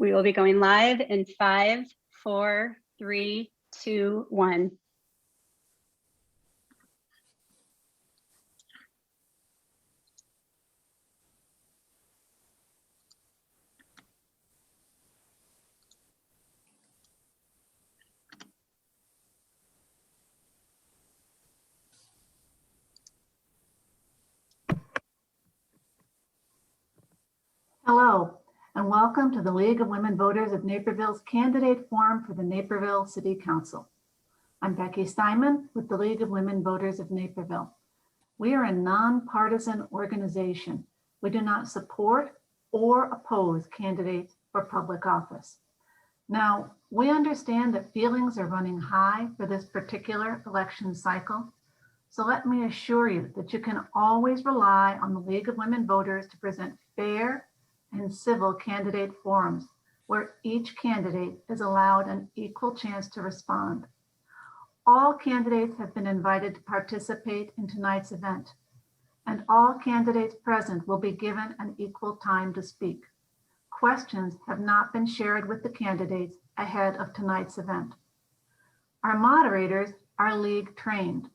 We will be going live in 5, 4, 3, 2, 1. Hello, and welcome to the League of Women Voters of Naperville's Candidate Forum for the Naperville City Council. I'm Becky Steinman with the League of Women Voters of Naperville. We are a nonpartisan organization. We do not support or oppose candidates for public office. Now, we understand that feelings are running high for this particular election cycle. So let me assure you that you can always rely on the League of Women Voters to present fair and civil candidate forums where each candidate is allowed an equal chance to respond. All candidates have been invited to participate in tonight's event, and all candidates present will be given an equal time to speak. Questions have not been shared with the candidates ahead of tonight's event. Our moderators are league trained,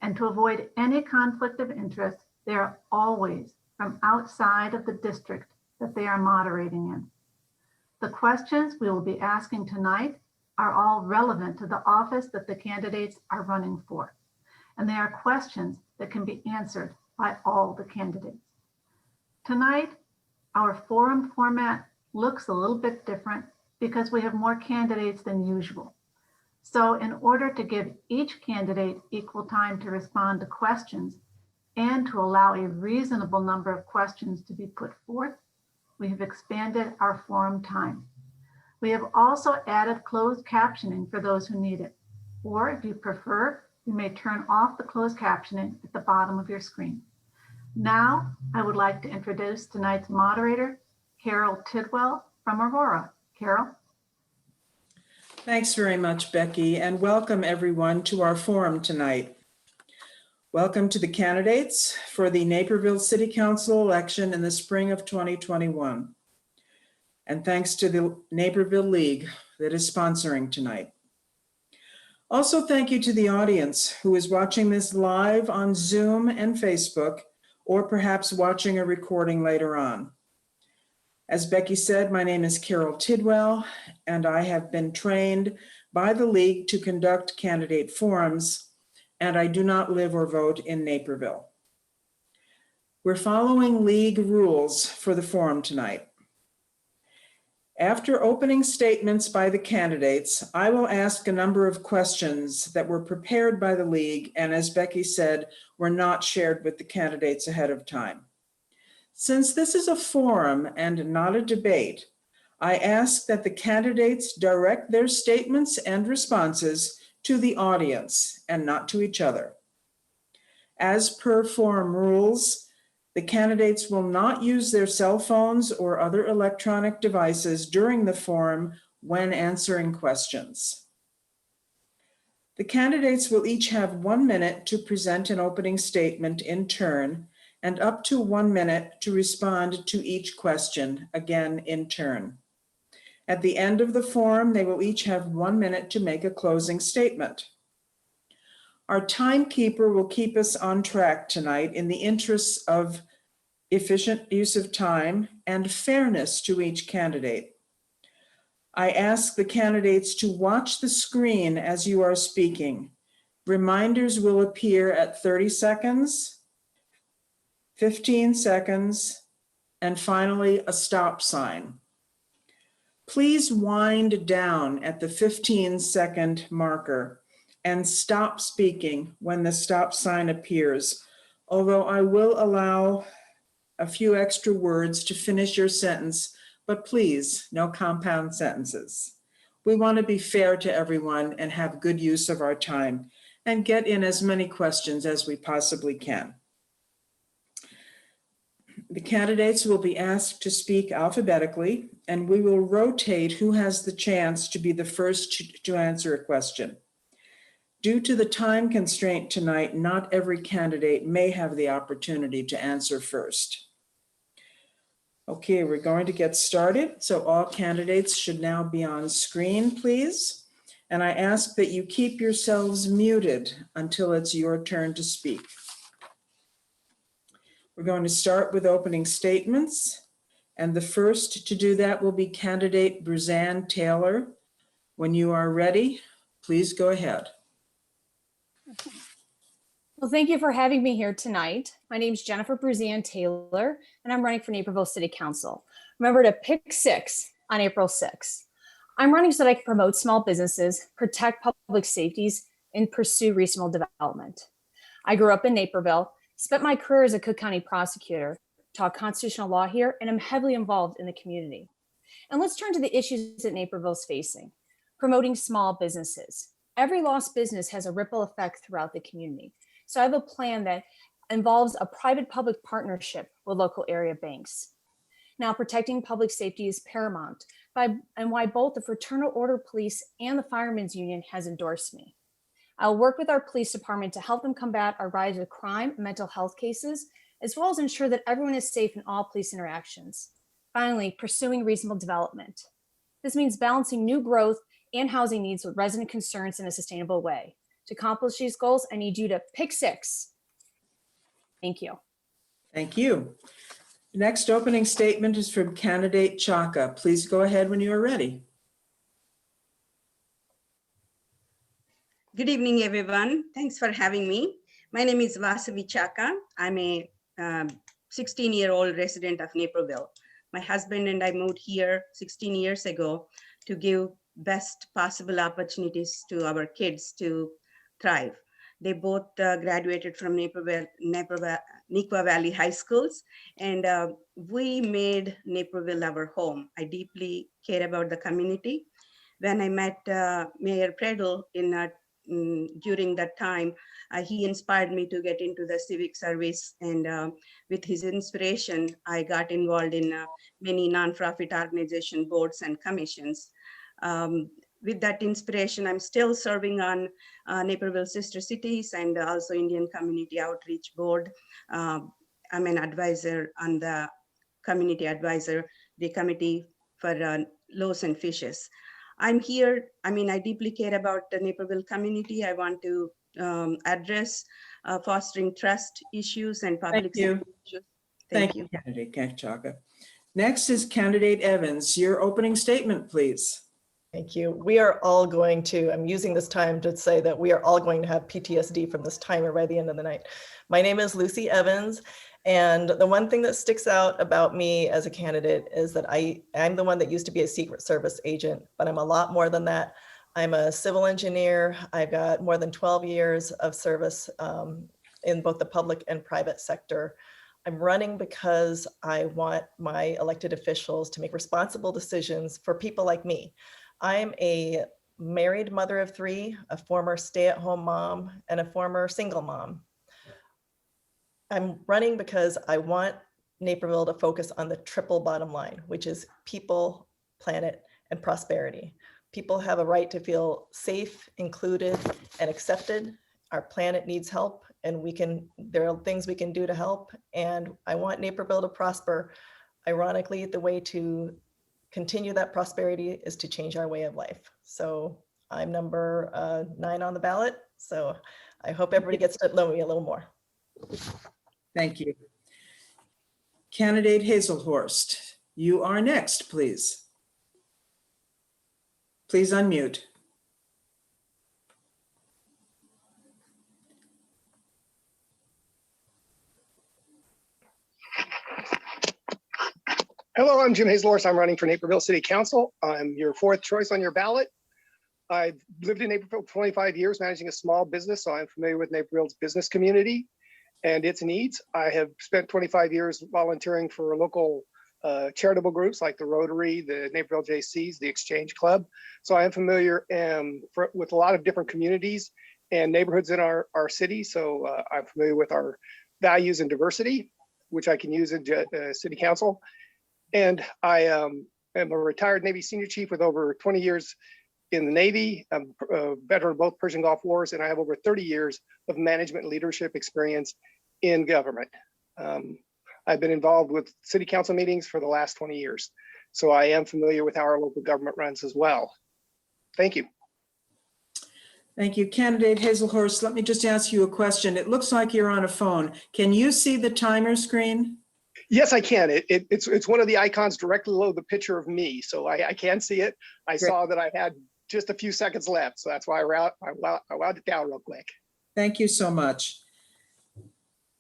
and to avoid any conflict of interest, they are always from outside of the district that they are moderating in. The questions we will be asking tonight are all relevant to the office that the candidates are running for, and they are questions that can be answered by all the candidates. Tonight, our forum format looks a little bit different because we have more candidates than usual. So in order to give each candidate equal time to respond to questions and to allow a reasonable number of questions to be put forth, we have expanded our forum time. We have also added closed captioning for those who need it. Or if you prefer, you may turn off the closed captioning at the bottom of your screen. Now, I would like to introduce tonight's moderator, Carol Tidwell from Aurora. Carol. Thanks very much, Becky, and welcome everyone to our forum tonight. Welcome to the candidates for the Naperville City Council election in the spring of 2021. And thanks to the Naperville League that is sponsoring tonight. Also, thank you to the audience who is watching this live on Zoom and Facebook, or perhaps watching a recording later on. As Becky said, my name is Carol Tidwell, and I have been trained by the League to conduct candidate forums, and I do not live or vote in Naperville. We're following League rules for the forum tonight. After opening statements by the candidates, I will ask a number of questions that were prepared by the League, and as Becky said, were not shared with the candidates ahead of time. Since this is a forum and not a debate, I ask that the candidates direct their statements and responses to the audience and not to each other. As per forum rules, the candidates will not use their cell phones or other electronic devices during the forum when answering questions. The candidates will each have 1 minute to present an opening statement in turn, and up to 1 minute to respond to each question, again in turn. At the end of the forum, they will each have 1 minute to make a closing statement. Our timekeeper will keep us on track tonight in the interests of efficient use of time and fairness to each candidate. I ask the candidates to watch the screen as you are speaking. Reminders will appear at 30 seconds, 15 seconds, and finally a stop sign. Please wind down at the 15-second marker and stop speaking when the stop sign appears, although I will allow a few extra words to finish your sentence, but please, no compound sentences. We want to be fair to everyone and have good use of our time and get in as many questions as we possibly can. The candidates will be asked to speak alphabetically, and we will rotate who has the chance to be the first to answer a question. Due to the time constraint tonight, not every candidate may have the opportunity to answer first. Okay, we're going to get started. So all candidates should now be on screen, please. And I ask that you keep yourselves muted until it's your turn to speak. We're going to start with opening statements. And the first to do that will be candidate Bruzanne Taylor. When you are ready, please go ahead. Well, thank you for having me here tonight. My name is Jennifer Bruzanne Taylor, and I'm running for Naperville City Council. Remember to pick 6 on April 6th. I'm running so that I can promote small businesses, protect public safeties, and pursue regional development. I grew up in Naperville, spent my career as a Cook County prosecutor, taught constitutional law here, and I'm heavily involved in the community. And let's turn to the issues that Naperville is facing. Promoting small businesses. Every lost business has a ripple effect throughout the community. So I have a plan that involves a private-public partnership with local area banks. Now, protecting public safety is paramount, and why both the Fraternal Order Police and the Firemen's Union has endorsed me. I'll work with our police department to help them combat a rise of crime and mental health cases, as well as ensure that everyone is safe in all police interactions. Finally, pursuing reasonable development. This means balancing new growth and housing needs with resident concerns in a sustainable way. To accomplish these goals, I need you to pick 6. Thank you. Thank you. Next opening statement is from candidate Chaka. Please go ahead when you are ready. Good evening, everyone. Thanks for having me. My name is Vasavi Chaka. I'm a 16-year-old resident of Naperville. My husband and I moved here 16 years ago to give best possible opportunities to our kids to thrive. They both graduated from Neuqua Valley High Schools, and we made Naperville our home. I deeply care about the community. When I met Mayor Predel during that time, he inspired me to get into the civic service, and with his inspiration, I got involved in many nonprofit organization boards and commissions. With that inspiration, I'm still serving on Naperville Sister Cities and also Indian Community Outreach Board. I'm an advisor on the community advisor, the committee for loaves and fishes. I'm here, I deeply care about the Naperville community. I want to address fostering trust issues and public safety issues. Thank you. Candidate Chaka. Next is candidate Evans. Your opening statement, please. Thank you. We are all going to, I'm using this time to say that we are all going to have PTSD from this timer by the end of the night. My name is Lucy Evans, and the one thing that sticks out about me as a candidate is that I'm the one that used to be a Secret Service agent, but I'm a lot more than that. I'm a civil engineer. I've got more than 12 years of service in both the public and private sector. I'm running because I want my elected officials to make responsible decisions for people like me. I'm a married mother of 3, a former stay-at-home mom, and a former single mom. I'm running because I want Naperville to focus on the triple bottom line, which is people, planet, and prosperity. People have a right to feel safe, included, and accepted. Our planet needs help, and there are things we can do to help. And I want Naperville to prosper. Ironically, the way to continue that prosperity is to change our way of life. So I'm number 9 on the ballot. So I hope everybody gets to know me a little more. Thank you. Candidate Hazelhorst, you are next, please. Please unmute. Hello, I'm Jim Hazelhorst. I'm running for Naperville City Council. I'm your 4th choice on your ballot. I've lived in Naperville for 25 years managing a small business, so I'm familiar with Naperville's business community and its needs. I have spent 25 years volunteering for local charitable groups like the Rotary, the Naperville JCs, the Exchange Club. So I am familiar with a lot of different communities and neighborhoods in our city. So I'm familiar with our values and diversity, which I can use in City Council. And I am a retired Navy senior chief with over 20 years in the Navy. I'm a veteran of both Persian Gulf Wars, and I have over 30 years of management and leadership experience in government. I've been involved with city council meetings for the last 20 years. So I am familiar with how our local government runs as well. Thank you. Thank you. Candidate Hazelhurst, let me just ask you a question. It looks like you're on a phone. Can you see the timer screen? Yes, I can. It's one of the icons directly below the picture of me. So I can see it. I saw that I had just a few seconds left. So that's why I wound it down real quick. Thank you so much.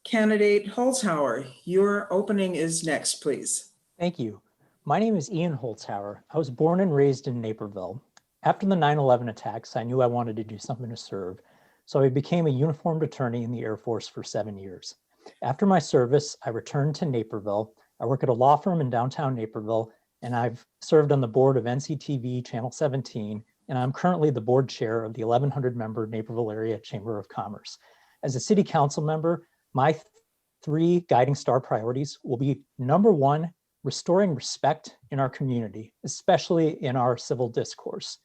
Candidate Holzhauer, your opening is next, please. Thank you. My name is Ian Holzhauer. I was born and raised in Naperville. After the 9/11 attacks, I knew I wanted to do something to serve, so I became a uniformed attorney in the Air Force for 7 years. After my service, I returned to Naperville. I work at a law firm in downtown Naperville, and I've served on the board of NCTV Channel 17, and I'm currently the board chair of the 1,100-member Naperville Area Chamber of Commerce. As a city council member, my 3 guiding star priorities will be: number 1, restoring respect in our community, especially in our civil discourse;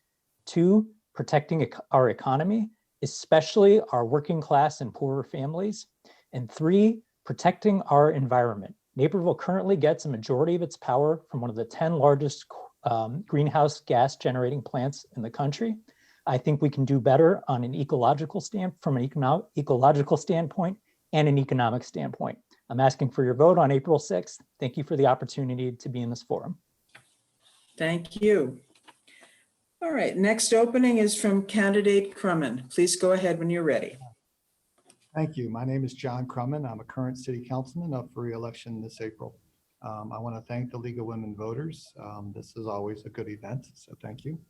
2, protecting our economy, especially our working class and poorer families; and 3, protecting our environment. Naperville currently gets a majority of its power from one of the 10 largest greenhouse gas generating plants in the country. I think we can do better on an ecological from an ecological standpoint and an economic standpoint. I'm asking for your vote on April 6th. Thank you for the opportunity to be in this forum. Thank you. All right, next opening is from candidate Crumman. Please go ahead when you're ready. Thank you. My name is John Crumman. I'm a current city councilman up for re-election this April. I want to thank the League of Women Voters. This is always a good event, so thank you.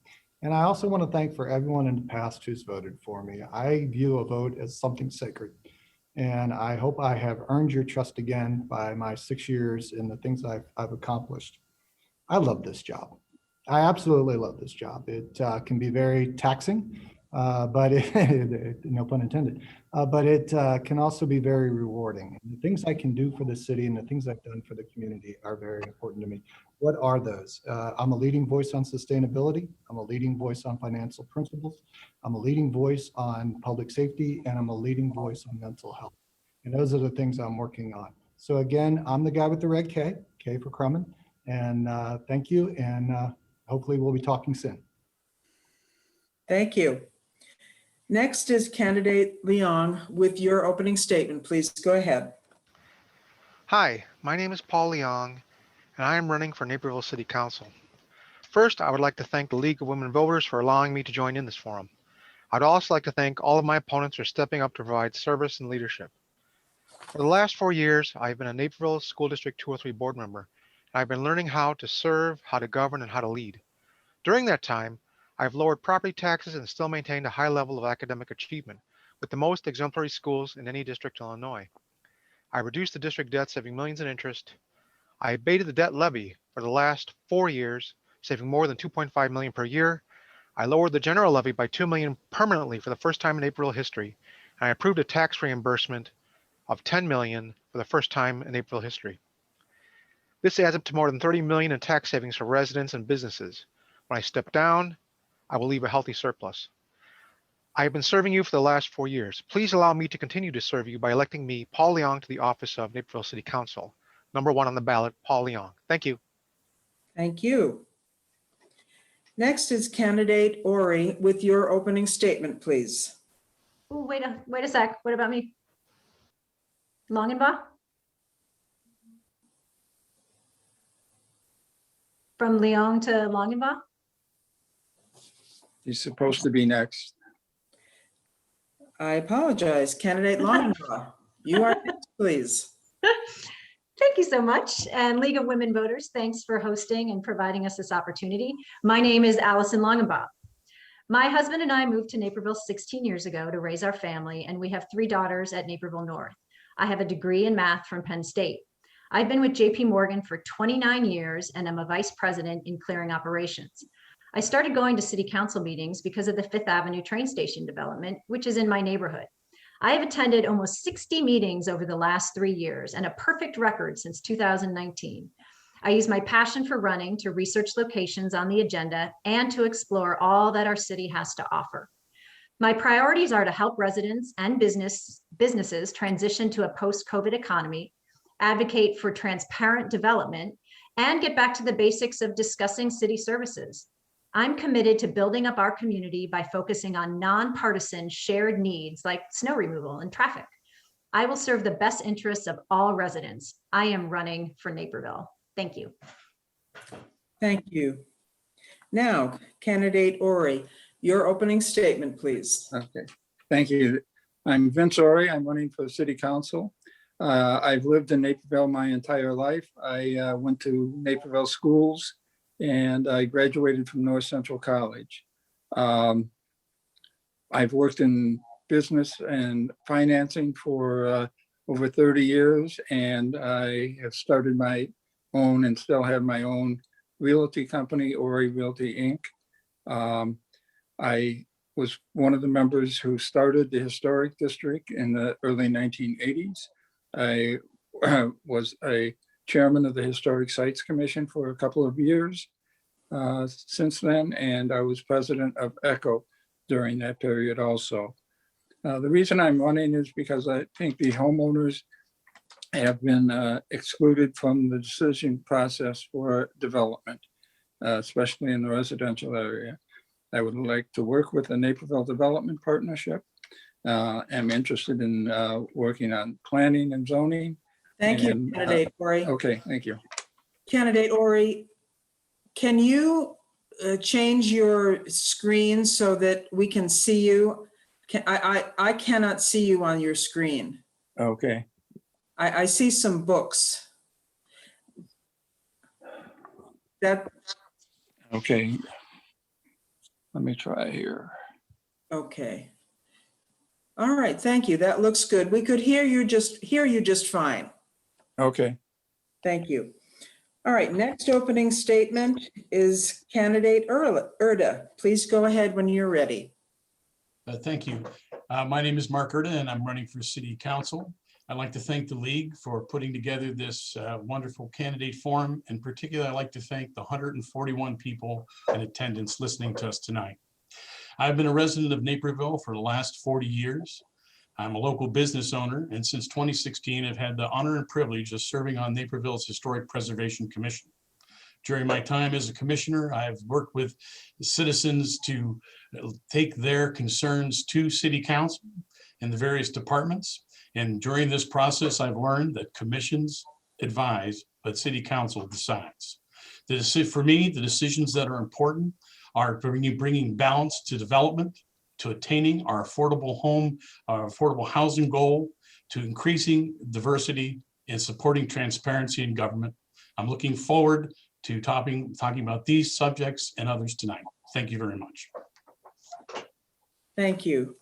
And I also want to thank for everyone in the past who's voted for me. I view a vote as something sacred, and I hope I have earned your trust again by my 6 years in the things I've accomplished. I love this job. I absolutely love this job. It can be very taxing, but no pun intended, but it can also be very rewarding. And the things I can do for the city and the things I've done for the community are very important to me. What are those? I'm a leading voice on sustainability. I'm a leading voice on financial principles. I'm a leading voice on public safety, and I'm a leading voice on mental health. And those are the things I'm working on. So again, I'm the guy with the red K for Crumman. And thank you. And hopefully we'll be talking soon. Thank you. Next is candidate Leong with your opening statement. Please go ahead. Hi, my name is Paul Leong, and I am running for Naperville City Council. First, I would like to thank the League of Women Voters for allowing me to join in this forum. I'd also like to thank all of my opponents for stepping up to provide service and leadership. For the last 4 years, I've been a Naperville School District 203 board member, and I've been learning how to serve, how to govern, and how to lead. During that time, I've lowered property taxes and still maintained a high level of academic achievement, with the most exemplary schools in any district in Illinois. I reduced the district debt, saving millions in interest. I abated the debt levy for the last 4 years, saving more than $2.5 million per year. I lowered the general levy by $2 million permanently for the first time in Naperville history. And I approved a tax reimbursement of $10 million for the first time in Naperville history. This adds up to more than $30 million in tax savings for residents and businesses. When I step down, I will leave a healthy surplus. I have been serving you for the last 4 years. Please allow me to continue to serve you by electing me, Paul Leong, to the office of Naperville City Council. Number 1 on the ballot, Paul Leong. Thank you. Thank you. Next is candidate Ori with your opening statement, please. Oh, wait a sec. What about me? Longenbaum? From Leong to Longenbaum? He's supposed to be next. I apologize. Candidate Longenbaum, you are next, please. Thank you so much. And League of Women Voters, thanks for hosting and providing us this opportunity. My name is Alison Longenbaum. My husband and I moved to Naperville 16 years ago to raise our family, and we have 3 daughters at Naperville North. I have a degree in math from Penn State. I've been with JP Morgan for 29 years, and I'm a vice president in clearing operations. I started going to city council meetings because of the 5th Avenue train station development, which is in my neighborhood. I have attended almost 60 meetings over the last 3 years and a perfect record since 2019. I use my passion for running to research locations on the agenda and to explore all that our city has to offer. My priorities are to help residents and businesses transition to a post-COVID economy, advocate for transparent development, and get back to the basics of discussing city services. I'm committed to building up our community by focusing on nonpartisan shared needs like snow removal and traffic. I will serve the best interests of all residents. I am running for Naperville. Thank you. Thank you. Now, candidate Ori, your opening statement, please. Okay, thank you. I'm Vince Ori. I'm running for the city council. I've lived in Naperville my entire life. I went to Naperville schools and I graduated from North Central College. I've worked in business and financing for over 30 years, and I have started my own and still have my own realty company, Ori Realty Inc. I was one of the members who started the historic district in the early 1980s. I was a chairman of the Historic Sites Commission for a couple of years since then, and I was president of ECHO during that period also. The reason I'm running is because I think the homeowners have been excluded from the decision process for development, especially in the residential area. I would like to work with the Naperville Development Partnership. I'm interested in working on planning and zoning. Thank you, candidate Ori. Okay, thank you. Candidate Ori, can you change your screen so that we can see you? I cannot see you on your screen. Okay. I see some books. Okay. Let me try here. Okay. All right, thank you. That looks good. We could hear you just fine. Okay. Thank you. All right, next opening statement is candidate Urda. Please go ahead when you're ready. Thank you. My name is Mark Urden and I'm running for City Council. I'd like to thank the League for putting together this wonderful candidate forum. In particular, I'd like to thank the 141 people in attendance listening to us tonight. I've been a resident of Naperville for the last 40 years. I'm a local business owner, and since 2016, I've had the honor and privilege of serving on Naperville's Historic Preservation Commission. During my time as a commissioner, I've worked with citizens to take their concerns to City Council and the various departments. And during this process, I've learned that commissions advise, but City Council decides. For me, the decisions that are important are bringing balance to development, to attaining our affordable housing goal, to increasing diversity and supporting transparency in government. I'm looking forward to talking about these subjects and others tonight. Thank you very much. Thank you.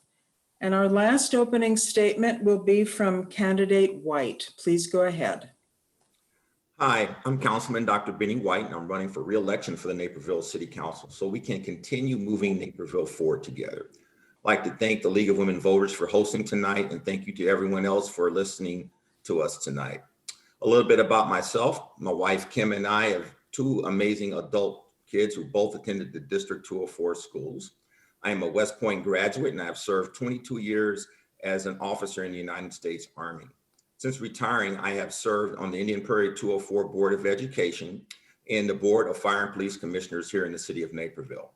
And our last opening statement will be from candidate White. Please go ahead. Hi, I'm Councilman Dr. Benny White, and I'm running for re-election for the Naperville City Council so we can continue moving Naperville forward together. I'd like to thank the League of Women Voters for hosting tonight, and thank you to everyone else for listening to us tonight. A little bit about myself. My wife, Kim, and I have two amazing adult kids who both attended the District 204 schools. I am a West Point graduate, and I've served 22 years as an officer in the United States Army. Since retiring, I have served on the Indian Prairie 204 Board of Education and the Board of Fire and Police Commissioners here in the city of Naperville.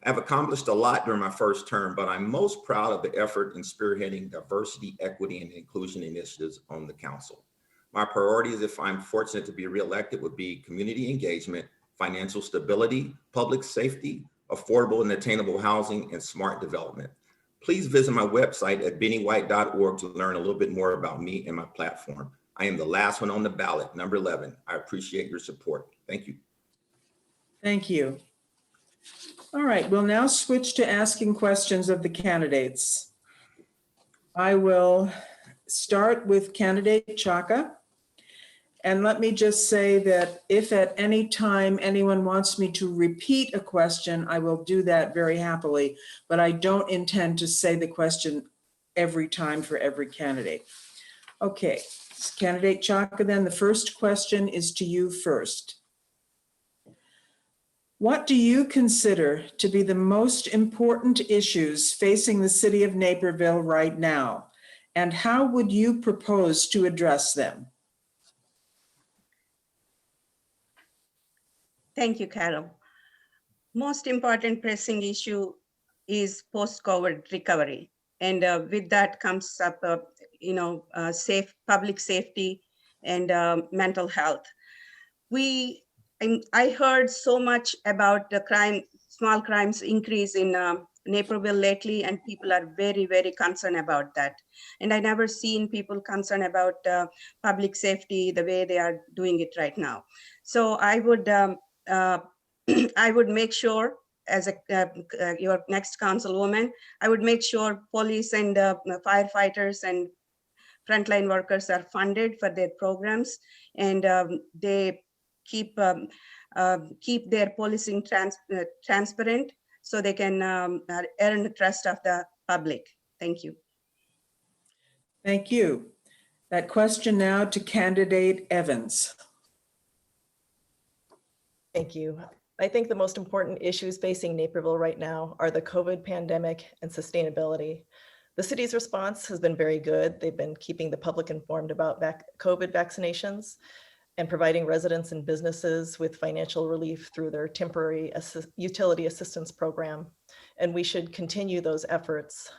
I've accomplished a lot during my first term, but I'm most proud of the effort in spearheading diversity, equity, and inclusion initiatives on the council. My priorities, if I'm fortunate to be reelected, would be community engagement, financial stability, public safety, affordable and attainable housing, and smart development. Please visit my website at bennywhite.org to learn a little bit more about me and my platform. I am the last one on the ballot, number 11. I appreciate your support. Thank you. Thank you. All right, we'll now switch to asking questions of the candidates. I will start with candidate Chaka. And let me just say that if at any time anyone wants me to repeat a question, I will do that very happily, but I don't intend to say the question every time for every candidate. Okay, candidate Chaka, then the first question is to you first. What do you consider to be the most important issues facing the city of Naperville right now? And how would you propose to address them? Thank you, Carol. Most important pressing issue is post-COVID recovery. And with that comes up, safe public safety and mental health. I heard so much about the small crimes increase in Naperville lately, and people are very, very concerned about that. And I never seen people concerned about public safety the way they are doing it right now. So I would I would make sure, as your next councilwoman, I would make sure police and firefighters and frontline workers are funded for their programs, and they keep their policing transparent, so they can earn the trust of the public. Thank you. Thank you. That question now to candidate Evans. Thank you. I think the most important issues facing Naperville right now are the COVID pandemic and sustainability. The city's response has been very good. They've been keeping the public informed about COVID vaccinations and providing residents and businesses with financial relief through their temporary utility assistance program. And we should continue those efforts.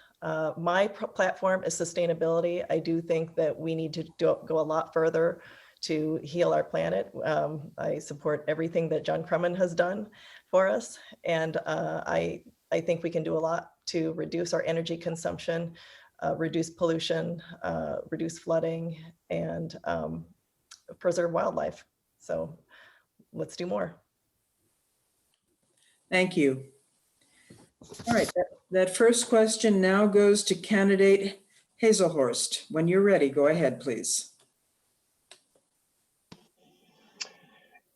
My platform is sustainability. I do think that we need to go a lot further to heal our planet. I support everything that John Crumman has done for us. And I think we can do a lot to reduce our energy consumption, reduce pollution, reduce flooding, and preserve wildlife. So let's do more. Thank you. All right, that first question now goes to candidate Hazelhorst. When you're ready, go ahead, please.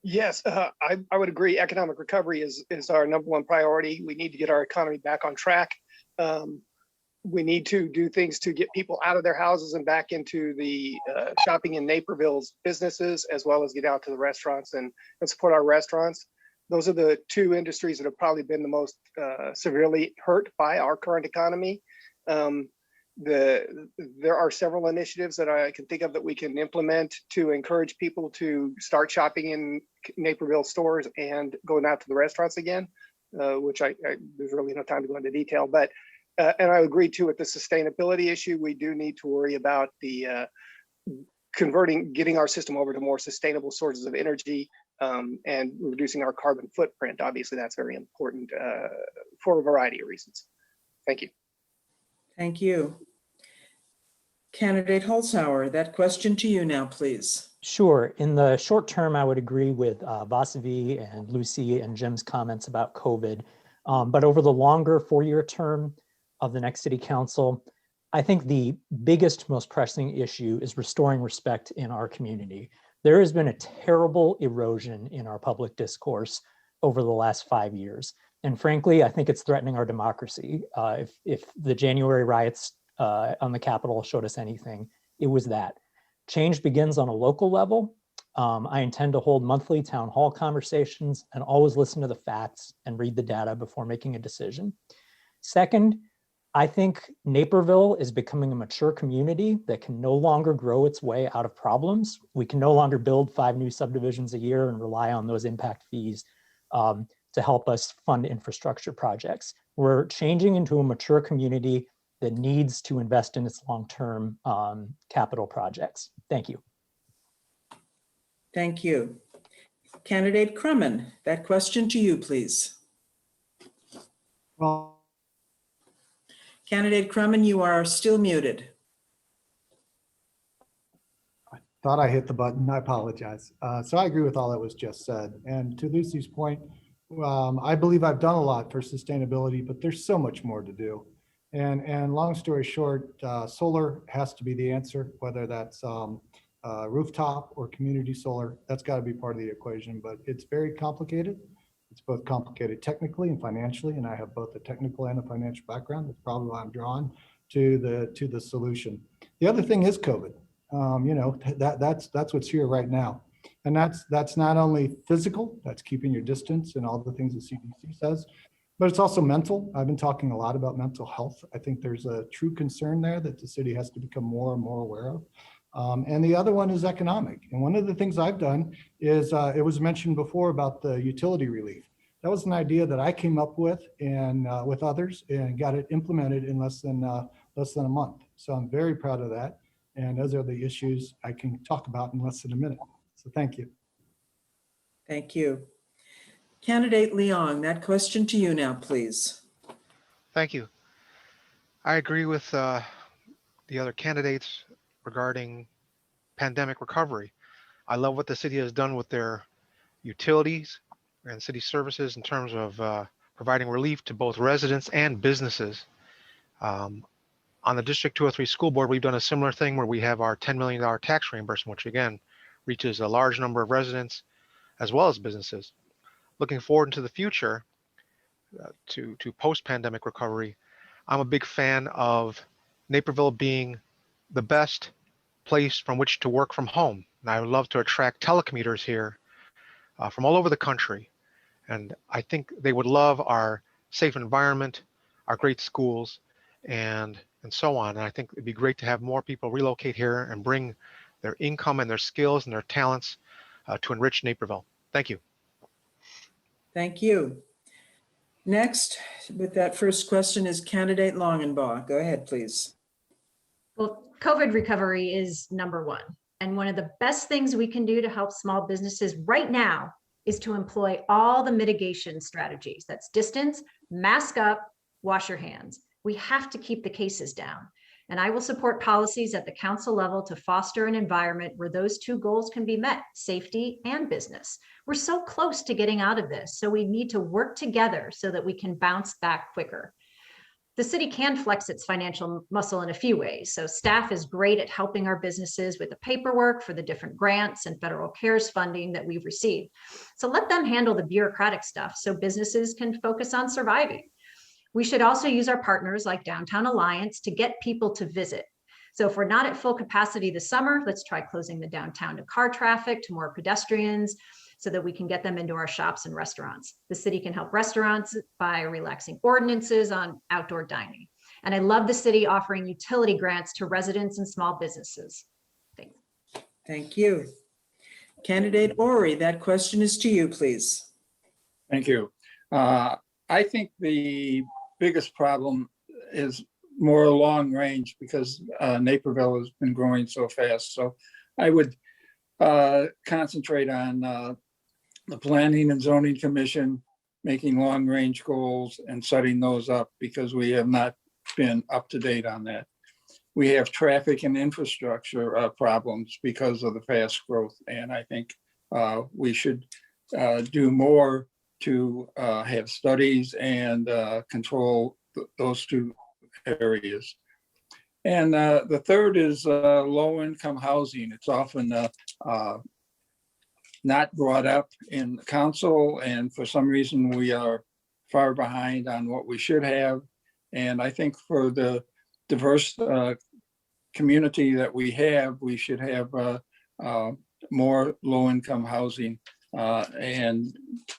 Yes, I would agree. Economic recovery is our #1 priority. We need to get our economy back on track. We need to do things to get people out of their houses and back into the shopping in Naperville's businesses, as well as get out to the restaurants and support our restaurants. Those are the two industries that have probably been the most severely hurt by our current economy. There are several initiatives that I can think of that we can implement to encourage people to start shopping in Naperville stores and going out to the restaurants again, which there's really no time to go into detail. But and I agree too with the sustainability issue. We do need to worry about the getting our system over to more sustainable sources of energy and reducing our carbon footprint. Obviously, that's very important for a variety of reasons. Thank you. Thank you. Candidate Holzhauer, that question to you now, please. Sure. In the short term, I would agree with Vasavi and Lucy and Jim's comments about COVID. But over the longer 4-year term of the next city council, I think the biggest, most pressing issue is restoring respect in our community. There has been a terrible erosion in our public discourse over the last 5 years. And frankly, I think it's threatening our democracy. If the January riots on the Capitol showed us anything, it was that. Change begins on a local level. I intend to hold monthly town hall conversations and always listen to the facts and read the data before making a decision. Second, I think Naperville is becoming a mature community that can no longer grow its way out of problems. We can no longer build 5 new subdivisions a year and rely on those impact fees to help us fund infrastructure projects. We're changing into a mature community that needs to invest in its long-term capital projects. Thank you. Thank you. Candidate Crumman, that question to you, please. Well, Candidate Crumman, you are still muted. I thought I hit the button. I apologize. So I agree with all that was just said. And to Lucy's point, I believe I've done a lot for sustainability, but there's so much more to do. And long story short, solar has to be the answer, whether that's rooftop or community solar. That's got to be part of the equation, but it's very complicated. It's both complicated technically and financially, and I have both a technical and a financial background. That's probably why I'm drawn to the solution. The other thing is COVID. That's what's here right now, and that's not only physical. That's keeping your distance and all the things the CDC says, but it's also mental. I've been talking a lot about mental health. I think there's a true concern there that the city has to become more and more aware of. And the other one is economic. And one of the things I've done is, it was mentioned before about the utility relief. That was an idea that I came up with and with others and got it implemented in less than a month. So I'm very proud of that. And those are the issues I can talk about in less than a minute. So thank you. Thank you. Candidate Leong, that question to you now, please. Thank you. I agree with the other candidates regarding pandemic recovery. I love what the city has done with their utilities and city services in terms of providing relief to both residents and businesses. On the District 203 School Board, we've done a similar thing where we have our $10 million tax reimbursement, which again reaches a large number of residents as well as businesses. Looking forward into the future to post-pandemic recovery, I'm a big fan of Naperville being the best place from which to work from home. And I would love to attract telecommuters here from all over the country. And I think they would love our safe environment, our great schools, and so on. And I think it'd be great to have more people relocate here and bring their income and their skills and their talents to enrich Naperville. Thank you. Thank you. Next, with that first question is candidate Longenbaum. Go ahead, please. Well, COVID recovery is number one. And one of the best things we can do to help small businesses right now is to employ all the mitigation strategies. That's distance, mask up, wash your hands. We have to keep the cases down. And I will support policies at the council level to foster an environment where those two goals can be met, safety and business. We're so close to getting out of this, so we need to work together so that we can bounce back quicker. The city can flex its financial muscle in a few ways. So staff is great at helping our businesses with the paperwork for the different grants and federal CARES funding that we've received. So let them handle the bureaucratic stuff so businesses can focus on surviving. We should also use our partners like Downtown Alliance to get people to visit. So if we're not at full capacity this summer, let's try closing the downtown to car traffic, to more pedestrians, so that we can get them into our shops and restaurants. The city can help restaurants by relaxing ordinances on outdoor dining. And I love the city offering utility grants to residents and small businesses. Thanks. Thank you. Candidate Ori, that question is to you, please. Thank you. I think the biggest problem is more long range because Naperville has been growing so fast. So I would concentrate on the Planning and Zoning Commission, making long range goals and setting those up because we have not been up to date on that. We have traffic and infrastructure problems because of the fast growth. And I think we should do more to have studies and control those two areas. And the third is low-income housing. It's often not brought up in the council, and for some reason we are far behind on what we should have. And I think for the diverse community that we have, we should have more low-income housing and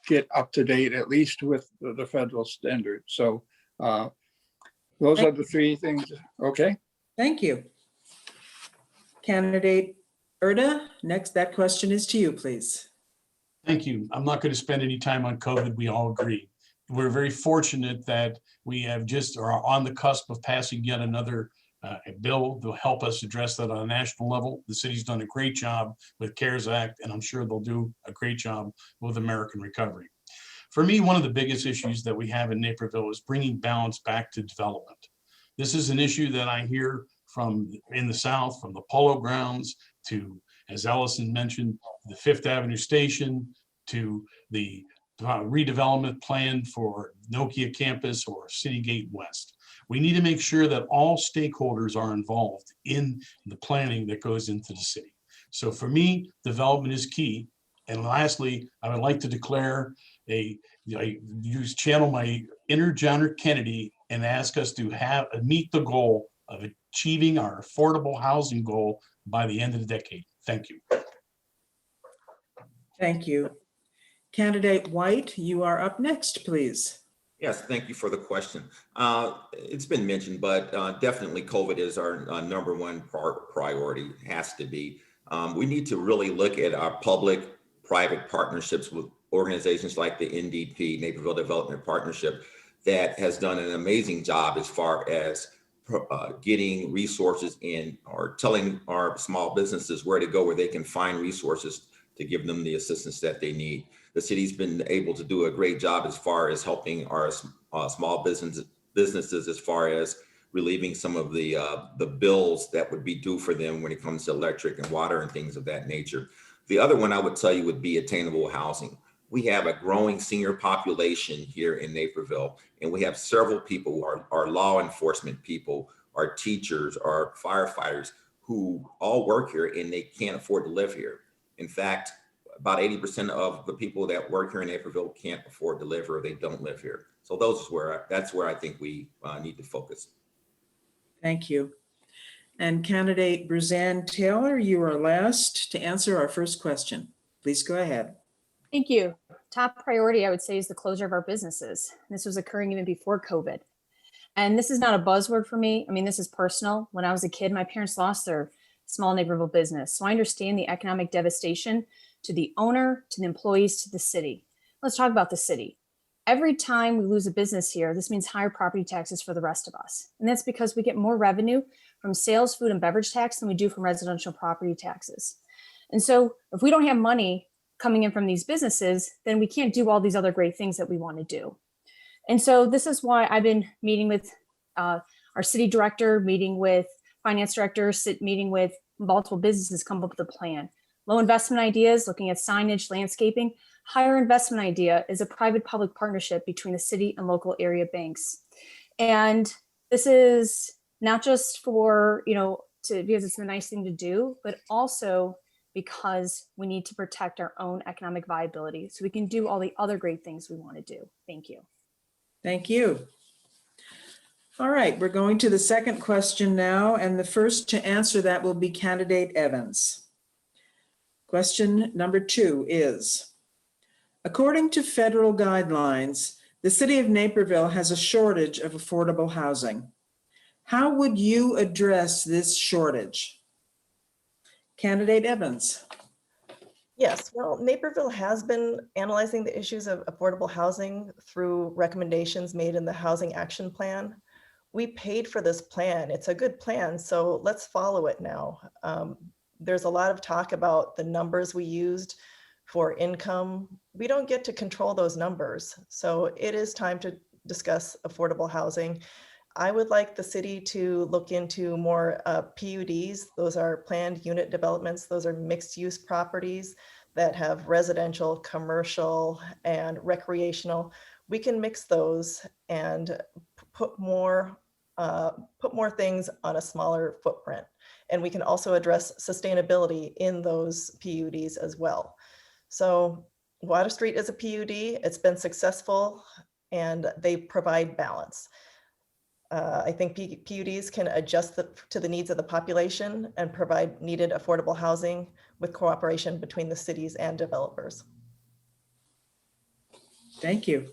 get up to date, at least with the federal standard. So those are the three things. Okay. Thank you. Candidate Urden, next, that question is to you, please. Thank you. I'm not going to spend any time on COVID. We all agree. We're very fortunate that we have just are on the cusp of passing yet another bill to help us address that on a national level. The city's done a great job with CARES Act, and I'm sure they'll do a great job with American Recovery. For me, one of the biggest issues that we have in Naperville is bringing balance back to development. This is an issue that I hear from in the South, from the Polo Grounds to, as Alison mentioned, the Fifth Avenue Station, to the redevelopment plan for Nokia Campus or City Gate West. We need to make sure that all stakeholders are involved in the planning that goes into the city. So for me, development is key. And lastly, I would like to declare channel my inner John F. Kennedy and ask us to meet the goal of achieving our affordable housing goal by the end of the decade. Thank you. Thank you. Candidate White, you are up next, please. Yes, thank you for the question. It's been mentioned, but definitely COVID is our number one priority, has to be. We need to really look at our public-private partnerships with organizations like the NDP, Naperville Development Partnership, that has done an amazing job as far as getting resources in, or telling our small businesses where to go, where they can find resources to give them the assistance that they need. The city's been able to do a great job as far as helping our small businesses as far as relieving some of the bills that would be due for them when it comes to electric and water and things of that nature. The other one I would tell you would be attainable housing. We have a growing senior population here in Naperville, and we have several people, our law enforcement people, our teachers, our firefighters, who all work here and they can't afford to live here. In fact, about 80% of the people that work here in Naperville can't afford to live here, or they don't live here. So that's where I think we need to focus. Thank you. And candidate Bruzanne Taylor, you are last to answer our first question. Please go ahead. Thank you. Top priority, I would say, is the closure of our businesses. This was occurring even before COVID. And this is not a buzzword for me. I mean, this is personal. When I was a kid, my parents lost their small Naperville business. So I understand the economic devastation to the owner, to the employees, to the city. Let's talk about the city. Every time we lose a business here, this means higher property taxes for the rest of us. And that's because we get more revenue from sales, food, and beverage tax than we do from residential property taxes. And so if we don't have money coming in from these businesses, then we can't do all these other great things that we want to do. And so this is why I've been meeting with our city director, meeting with finance director, meeting with multiple businesses, come up with a plan. Low investment ideas, looking at signage, landscaping. Higher investment idea is a private-public partnership between the city and local area banks. And this is not just for, because it's a nice thing to do, but also because we need to protect our own economic viability so we can do all the other great things we want to do. Thank you. Thank you. All right, we're going to the second question now, and the first to answer that will be candidate Evans. Question number 2 is, according to federal guidelines, the city of Naperville has a shortage of affordable housing. How would you address this shortage? Candidate Evans. Yes, well, Naperville has been analyzing the issues of affordable housing through recommendations made in the Housing Action Plan. We paid for this plan. It's a good plan, so let's follow it now. There's a lot of talk about the numbers we used for income. We don't get to control those numbers, so it is time to discuss affordable housing. I would like the city to look into more PUDs. Those are planned unit developments. Those are mixed use properties that have residential, commercial, and recreational. We can mix those and put more things on a smaller footprint. And we can also address sustainability in those PUDs as well. So Water Street is a PUD. It's been successful and they provide balance. I think PUDs can adjust to the needs of the population and provide needed affordable housing with cooperation between the cities and developers. Thank you.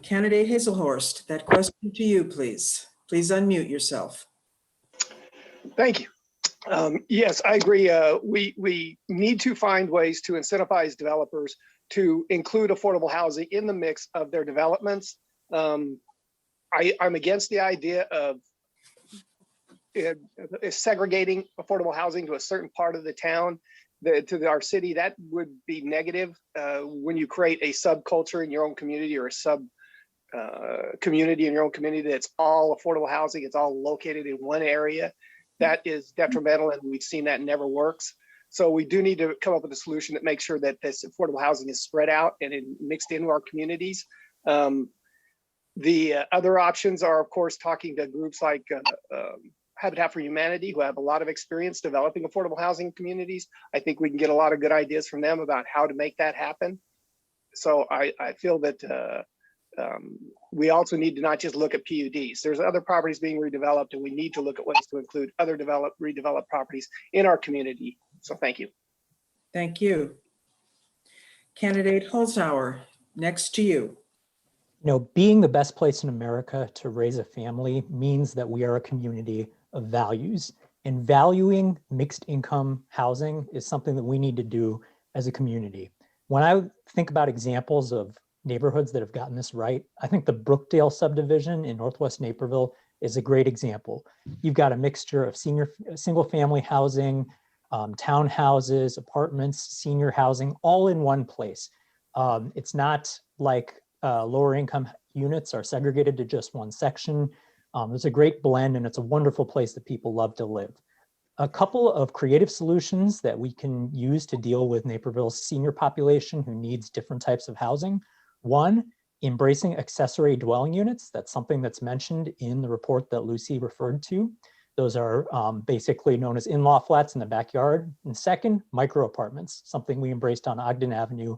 Candidate Hazelhorst, that question to you, please. Please unmute yourself. Thank you. Yes, I agree. We need to find ways to incentivize developers to include affordable housing in the mix of their developments. I'm against the idea of segregating affordable housing to a certain part of the town, to our city. That would be negative when you create a subculture in your own community, or a sub community in your own community that's all affordable housing. It's all located in one area. That is detrimental, and we've seen that never works. So we do need to come up with a solution that makes sure that this affordable housing is spread out and mixed into our communities. The other options are, of course, talking to groups like Habitat for Humanity, who have a lot of experience developing affordable housing communities. I think we can get a lot of good ideas from them about how to make that happen. So I feel that we also need to not just look at PUDs. There's other properties being redeveloped, and we need to look at ways to include other redeveloped properties in our community. So thank you. Thank you. Candidate Holzhauer, next to you. You know, being the best place in America to raise a family means that we are a community of values, and valuing mixed income housing is something that we need to do as a community. When I think about examples of neighborhoods that have gotten this right, I think the Brookdale subdivision in Northwest Naperville is a great example. You've got a mixture of single family housing, townhouses, apartments, senior housing, all in one place. It's not like lower income units are segregated to just one section. There's a great blend, and it's a wonderful place that people love to live. A couple of creative solutions that we can use to deal with Naperville's senior population who needs different types of housing. One, embracing accessory dwelling units. That's something that's mentioned in the report that Lucy referred to. Those are basically known as in-law flats in the backyard. And second, micro apartments, something we embraced on Ogden Avenue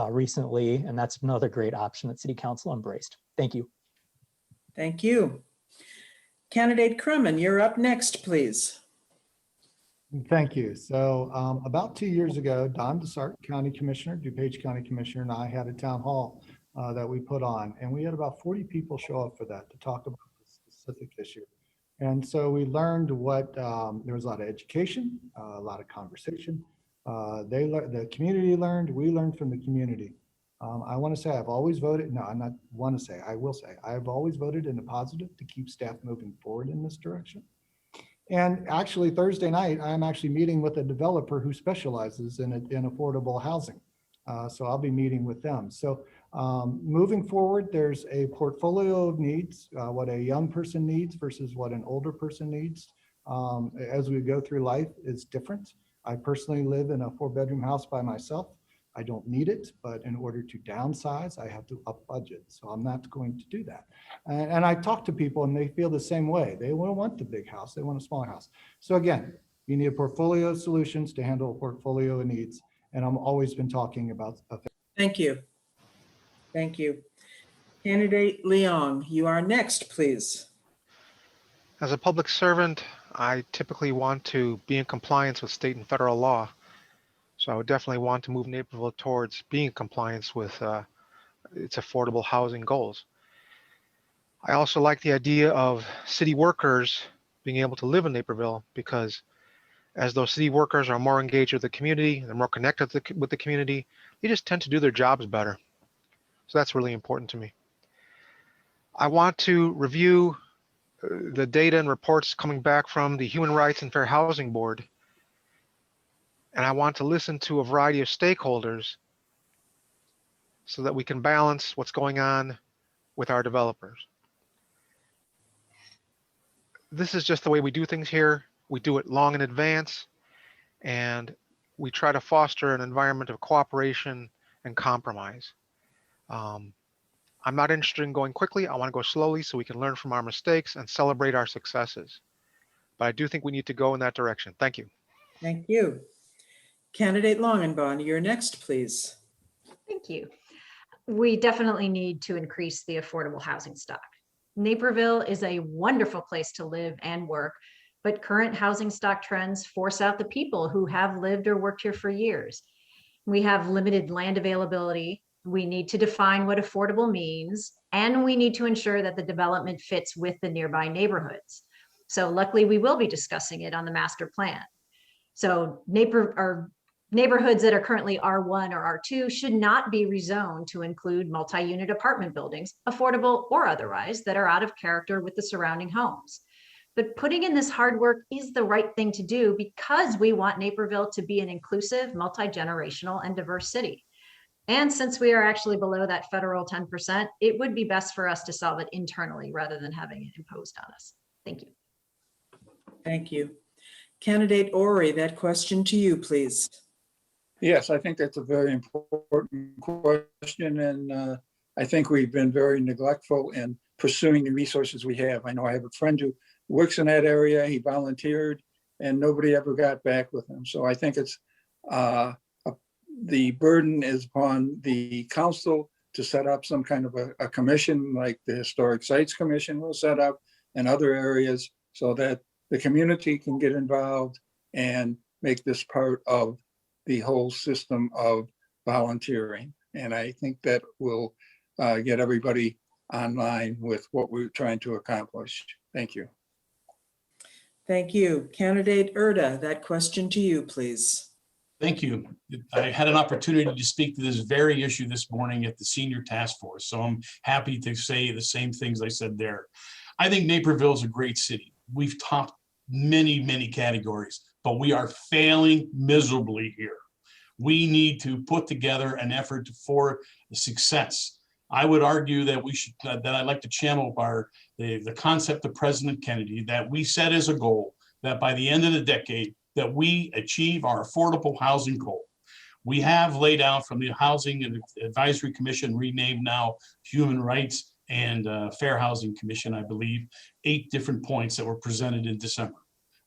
recently, and that's another great option that City Council embraced. Thank you. Thank you. Candidate Crumman, you're up next, please. Thank you. So about 2 years ago, Don DeSart, County Commissioner, DuPage County Commissioner, and I had a town hall that we put on, and we had about 40 people show up for that to talk about this specific issue. And so we learned what, there was a lot of education, a lot of conversation. The community learned, we learned from the community. I want to say I've always voted, no, I'm not want to say, I will say, I've always voted in the positive to keep staff moving forward in this direction. And actually Thursday night, I'm actually meeting with a developer who specializes in affordable housing. So I'll be meeting with them. So moving forward, there's a portfolio of needs, what a young person needs versus what an older person needs. As we go through life is different. I personally live in a 4-bedroom house by myself. I don't need it, but in order to downsize, I have to up budget. So I'm not going to do that. And I talk to people and they feel the same way. They don't want the big house, they want a small house. So again, you need a portfolio of solutions to handle a portfolio of needs. And I'm always been talking about. Thank you. Thank you. Candidate Leong, you are next, please. As a public servant, I typically want to be in compliance with state and federal law. So I would definitely want to move Naperville towards being in compliance with its affordable housing goals. I also like the idea of city workers being able to live in Naperville, because as those city workers are more engaged with the community, they're more connected with the community, they just tend to do their jobs better. So that's really important to me. I want to review the data and reports coming back from the Human Rights and Fair Housing Board. And I want to listen to a variety of stakeholders so that we can balance what's going on with our developers. This is just the way we do things here. We do it long in advance, and we try to foster an environment of cooperation and compromise. I'm not interested in going quickly. I want to go slowly so we can learn from our mistakes and celebrate our successes. But I do think we need to go in that direction. Thank you. Thank you. Candidate Longenbaum, you're next, please. Thank you. We definitely need to increase the affordable housing stock. Naperville is a wonderful place to live and work, but current housing stock trends force out the people who have lived or worked here for years. We have limited land availability. We need to define what affordable means, and we need to ensure that the development fits with the nearby neighborhoods. So luckily, we will be discussing it on the master plan. So neighborhoods that are currently R1 or R2 should not be rezoned to include multi-unit apartment buildings, affordable or otherwise, that are out of character with the surrounding homes. But putting in this hard work is the right thing to do because we want Naperville to be an inclusive, multi-generational, and diverse city. And since we are actually below that federal 10%, it would be best for us to solve it internally rather than having it imposed on us. Thank you. Thank you. Candidate Ori, that question to you, please. Yes, I think that's a very important question. And I think we've been very neglectful in pursuing the resources we have. I know I have a friend who works in that area. He volunteered and nobody ever got back with him. So I think it's the burden is upon the council to set up some kind of a commission like the Historic Sites Commission will set up in other areas so that the community can get involved and make this part of the whole system of volunteering. And I think that will get everybody online with what we're trying to accomplish. Thank you. Thank you. Candidate Urda, that question to you, please. Thank you. I had an opportunity to speak to this very issue this morning at the senior task force, so I'm happy to say the same things I said there. I think Naperville is a great city. We've topped many categories, but we are failing miserably here. We need to put together an effort for success. I would argue that we should, that I'd like to channel the concept of President Kennedy, that we set as a goal that by the end of the decade, that we achieve our affordable housing goal. We have laid out from the Housing and Advisory Commission, renamed now Human Rights and Fair Housing Commission, I believe, 8 different points that were presented in December.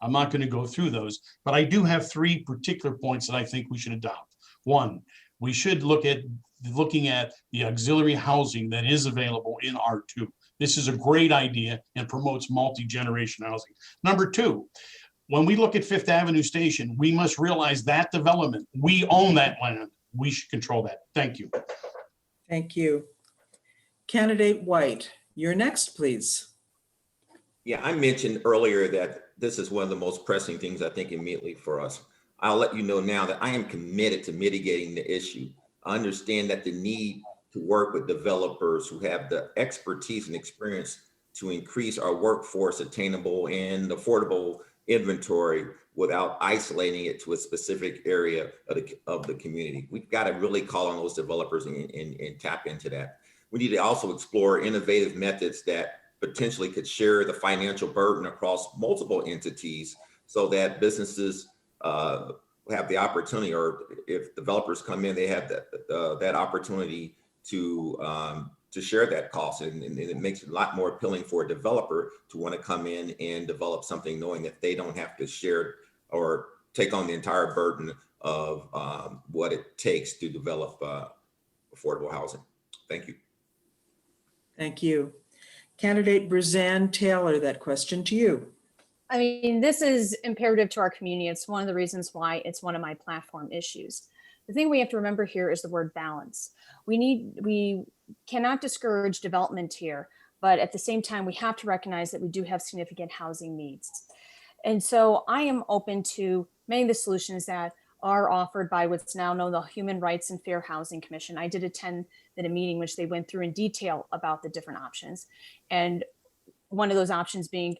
I'm not going to go through those, but I do have 3 particular points that I think we should adopt. 1, we should looking at the auxiliary housing that is available in R2. This is a great idea and promotes multi-generation housing. Number 2, when we look at Fifth Avenue Station, we must realize that development, we own that land. We should control that. Thank you. Thank you. Candidate White, you're next, please. Yeah, I mentioned earlier that this is one of the most pressing things, I think, immediately for us. I'll let you know now that I am committed to mitigating the issue. I understand that the need to work with developers who have the expertise and experience to increase our workforce attainable and affordable inventory without isolating it to a specific area of the community. We've got to really call on those developers and tap into that. We need to also explore innovative methods that potentially could share the financial burden across multiple entities so that businesses have the opportunity, or if developers come in, they have that opportunity to share that cost, and it makes it a lot more appealing for a developer to want to come in and develop something knowing that they don't have to share or take on the entire burden of what it takes to develop affordable housing. Thank you. Thank you. Candidate Brazan Taylor, that question to you. I mean, this is imperative to our community. It's one of the reasons why it's one of my platform issues. The thing we have to remember here is the word balance. We cannot discourage development here, but at the same time, we have to recognize that we do have significant housing needs. And so I am open to many of the solutions that are offered by what's now known the Human Rights and Fair Housing Commission. I did attend a meeting which they went through in detail about the different options. And one of those options being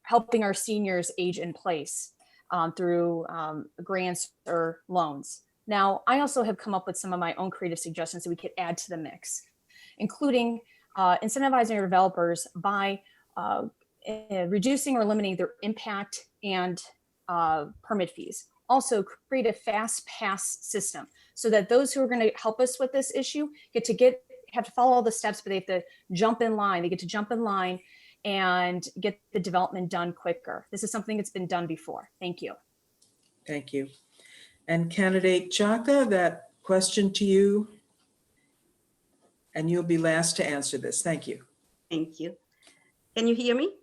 helping our seniors age in place through grants or loans. Now, I also have come up with some of my own creative suggestions that we could add to the mix, including incentivizing our developers by reducing or eliminating their impact and permit fees. Also create a fast pass system so that those who are going to help us with this issue have to follow all the steps, but they have to jump in line. They get to jump in line and get the development done quicker. This is something that's been done before. Thank you. Thank you. And Candidate Chaka, that question to you. And you'll be last to answer this. Thank you. Thank you. Can you hear me?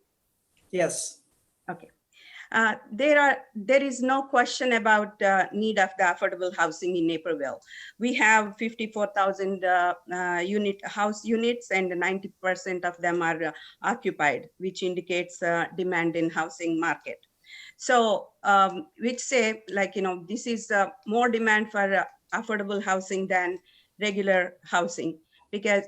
Yes. Okay. There is no question about need of the affordable housing in Naperville. We have 54,000 house units, and 90% of them are occupied, which indicates demand in housing market. So which say, like, this is more demand for affordable housing than regular housing, because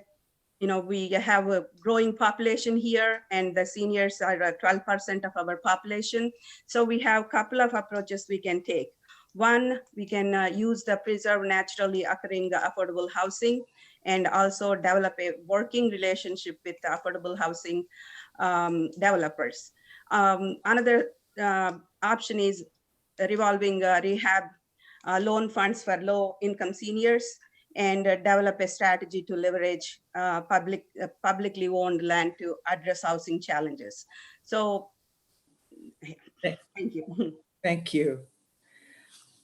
we have a growing population here, and the seniors are 12% of our population. So we have a couple of approaches we can take. One, we can use the preserve naturally occurring affordable housing, and also develop a working relationship with the affordable housing developers. Another option is revolving rehab loan funds for low income seniors, and develop a strategy to leverage publicly owned land to address housing challenges. So, thank you. Thank you.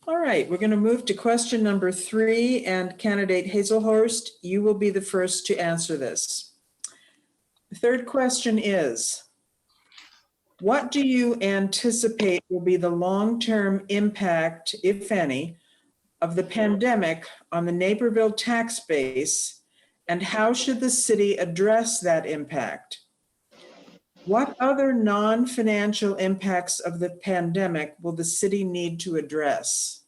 All right, we're going to move to question number 3, and Candidate Hazelhurst, you will be the first to answer this. The third question is, what do you anticipate will be the long-term impact, if any, of the pandemic on the Naperville tax base And how should the city address that impact? What other non-financial impacts of the pandemic will the city need to address?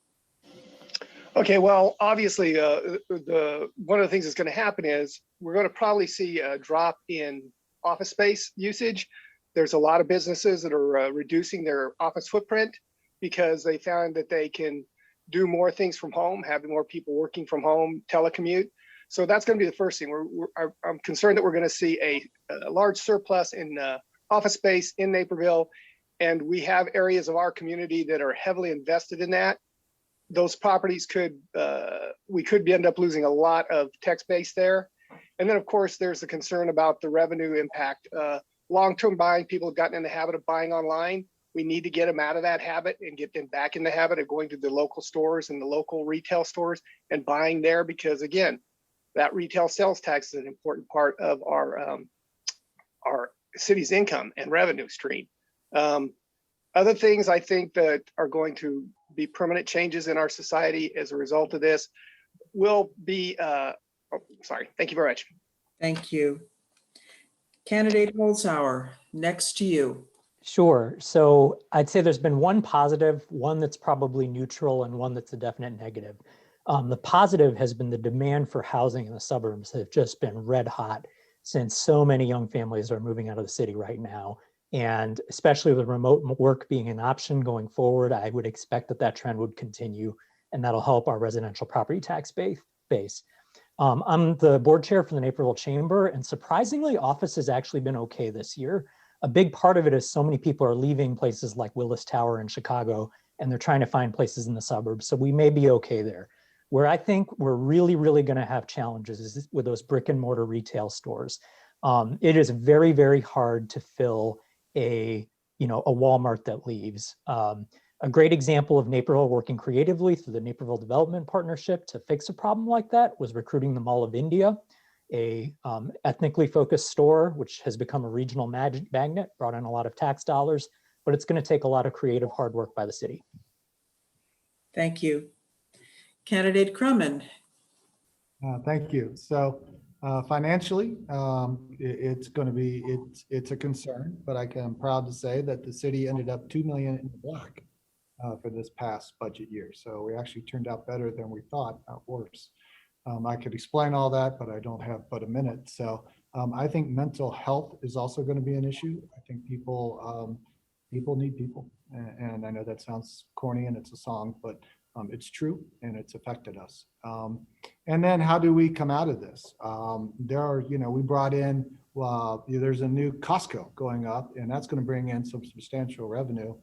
Okay, well, obviously, one of the things that's going to happen is we're going to probably see a drop in office space usage. There's a lot of businesses that are reducing their office footprint because they found that they can do more things from home, having more people working from home, telecommute. So that's going to be the first thing. I'm concerned that we're going to see a large surplus in office space in Naperville, and we have areas of our community that are heavily invested in that. Those properties we could end up losing a lot of tech space there. And then, of course, there's the concern about the revenue impact. Long-term buying, people have gotten in the habit of buying online. We need to get them out of that habit and get them back in the habit of going to the local stores and the local retail stores and buying there, because again, that retail sales tax is an important part of our city's income and revenue stream. Other things I think that are going to be permanent changes in our society as a result of this will be, sorry, thank you very much. Thank you. Candidate Holzhauer, next to you. Sure. So I'd say there's been one positive, one that's probably neutral, and one that's a definite negative. The positive has been the demand for housing in the suburbs have just been red hot since so many young families are moving out of the city right now. And especially with remote work being an option going forward, I would expect that that trend would continue, and that'll help our residential property tax base. I'm the board chair for the Naperville Chamber, and surprisingly, office has actually been okay this year. A big part of it is so many people are leaving places like Willis Tower in Chicago, and they're trying to find places in the suburbs. So we may be okay there. Where I think we're really going to have challenges is with those brick and mortar retail stores. It is very, very hard to fill a Walmart that leaves. A great example of Naperville working creatively through the Naperville Development Partnership to fix a problem like that was recruiting the Mall of India, a ethnically focused store, which has become a regional magnet, brought in a lot of tax dollars, but it's going to take a lot of creative hard work by the city. Thank you. Candidate Crumman. Thank you. So financially, it's going to be, it's a concern, but I'm proud to say that the city ended up $2 million in the black for this past budget year. So we actually turned out better than we thought, not worse. I could explain all that, but I don't have but a minute. So I think mental health is also going to be an issue. I think people need people. And I know that sounds corny and it's a song, but it's true and it's affected us. And then how do we come out of this? We brought in, there's a new Costco going up, and that's going to bring in some substantial revenue.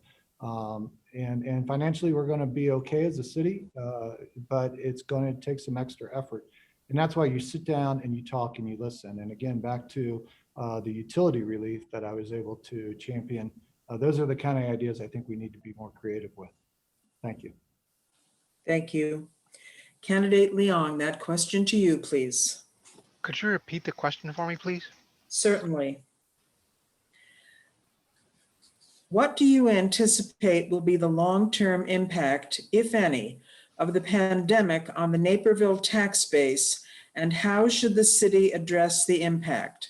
And financially, we're going to be okay as a city, but it's going to take some extra effort. And that's why you sit down and you talk and you listen. And again, back to the utility relief that I was able to champion. Those are the kind of ideas I think we need to be more creative with. Thank you. Thank you. Candidate Leong, that question to you, please. Could you repeat the question for me, please? Certainly. What do you anticipate will be the long-term impact, if any, of the pandemic on the Naperville tax base, and how should the city address the impact?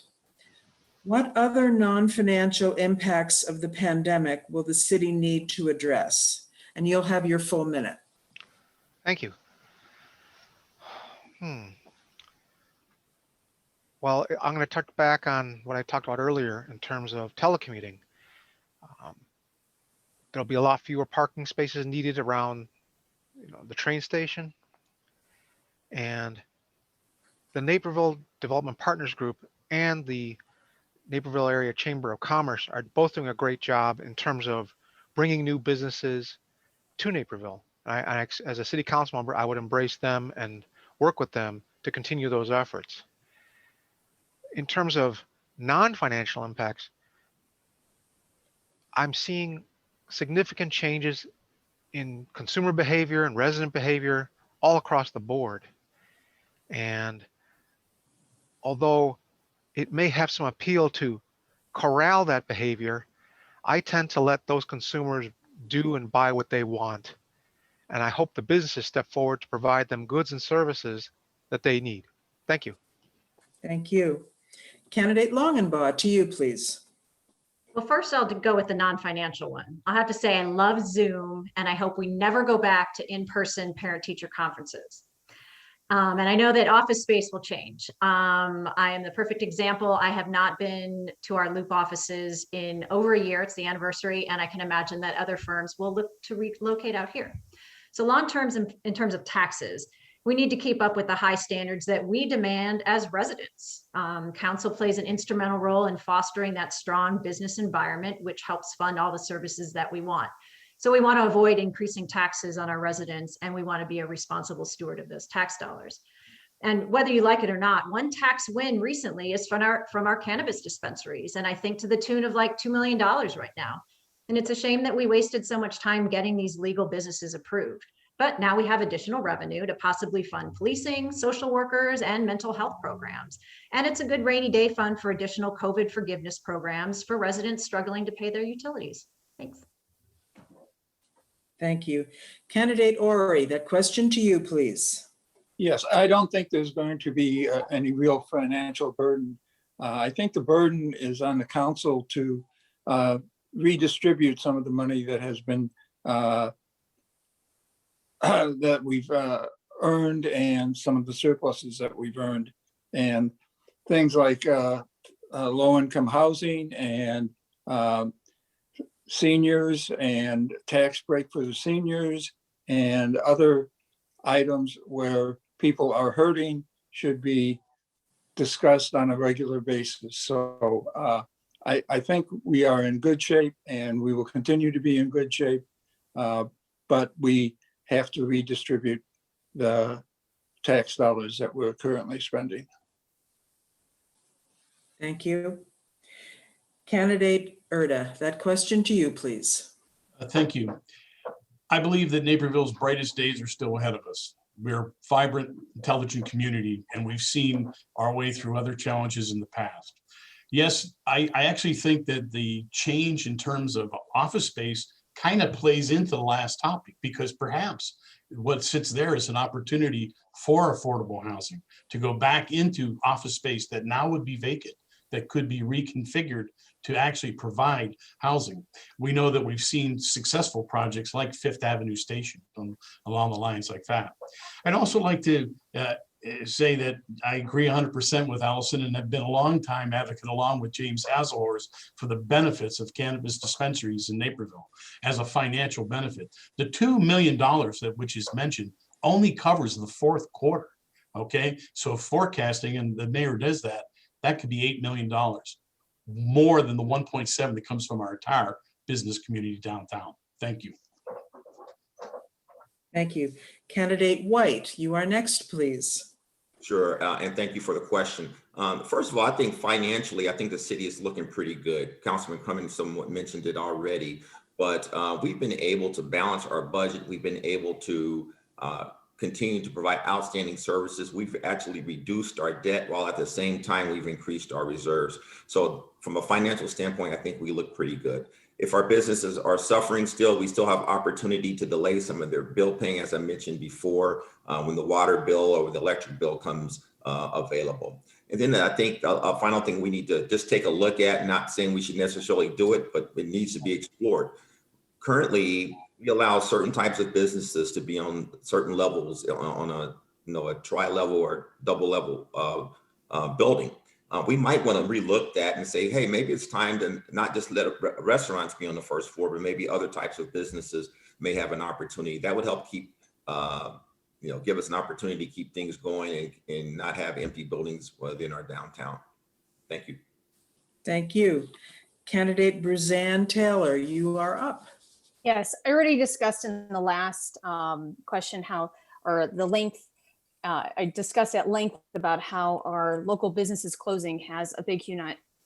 What other non-financial impacts of the pandemic will the city need to address? And you'll have your full minute. Thank you. Well, I'm going to touch back on what I talked about earlier in terms of telecommuting. There'll be a lot fewer parking spaces needed around the train station. And the Naperville Development Partners Group and the Naperville Area Chamber of Commerce are both doing a great job in terms of bringing new businesses to Naperville. As a city council member, I would embrace them and work with them to continue those efforts. In terms of non-financial impacts, I'm seeing significant changes in consumer behavior and resident behavior all across the board. And although it may have some appeal to corral that behavior, I tend to let those consumers do and buy what they want. And I hope the businesses step forward to provide them goods and services that they need. Thank you. Thank you. Candidate Longenbaum, to you, please. Well, first I'll go with the non-financial one. I have to say I love Zoom and I hope we never go back to in-person parent-teacher conferences. And I know that office space will change. I am the perfect example. I have not been to our Loop offices in over a year. It's the anniversary, and I can imagine that other firms will look to relocate out here. So long terms in terms of taxes, we need to keep up with the high standards that we demand as residents. Council plays an instrumental role in fostering that strong business environment, which helps fund all the services that we want. So we want to avoid increasing taxes on our residents, and we want to be a responsible steward of those tax dollars. And whether you like it or not, one tax win recently is from our cannabis dispensaries, and I think to the tune of like $2 million right now. And it's a shame that we wasted so much time getting these legal businesses approved. But now we have additional revenue to possibly fund policing, social workers, and mental health programs. And it's a good rainy day fund for additional COVID forgiveness programs for residents struggling to pay their utilities. Thanks. Thank you. Candidate Ori, that question to you, please. Yes, I don't think there's going to be any real financial burden. I think the burden is on the council to redistribute some of the money that has been that we've earned, and some of the surpluses that we've earned, and things like low-income housing and seniors and tax break for the seniors and other items where people are hurting should be discussed on a regular basis. So I think we are in good shape, and we will continue to be in good shape, but we have to redistribute the tax dollars that we're currently spending. Thank you. Candidate Urda, that question to you, please. Thank you. I believe that Naperville's brightest days are still ahead of us. We're a vibrant, intelligent community, and we've seen our way through other challenges in the past. Yes, I actually think that the change in terms of office space kind of plays into the last topic, because perhaps what sits there is an opportunity for affordable housing to go back into office space that now would be vacant, that could be reconfigured to actually provide housing. We know that we've seen successful projects like Fifth Avenue Station along the lines like that. I'd also like to say that I agree 100% with Alison, and have been a long time advocate along with James Hazelhorst for the benefits of cannabis dispensaries in Naperville as a financial benefit. The $2 million that which is mentioned only covers the fourth quarter. Okay, so forecasting, and the mayor does that, that could be $8 million, more than the 1.7 that comes from our entire business community downtown. Thank you. Thank you. Candidate White, you are next, please. Sure, and thank you for the question. First of all, I think financially, I think the city is looking pretty good. Councilman Crumman somewhat mentioned it already, but we've been able to balance our budget. We've been able to continue to provide outstanding services. We've actually reduced our debt while at the same time we've increased our reserves. So from a financial standpoint, I think we look pretty good. If our businesses are suffering still, we still have opportunity to delay some of their bill paying, as I mentioned before, when the water bill or the electric bill comes available. And then I think a final thing we need to just take a look at, not saying we should necessarily do it, but it needs to be explored. Currently, we allow certain types of businesses to be on certain levels on a tri-level or double level building. We might want to relook that and say, hey, maybe it's time to not just let restaurants be on the first floor, but maybe other types of businesses may have an opportunity. That would help keep, give us an opportunity to keep things going and not have empty buildings within our downtown. Thank you. Thank you. Candidate Bruzanne Taylor, you are up. Yes, I already discussed in the last question I discussed at length about how our local businesses closing has a big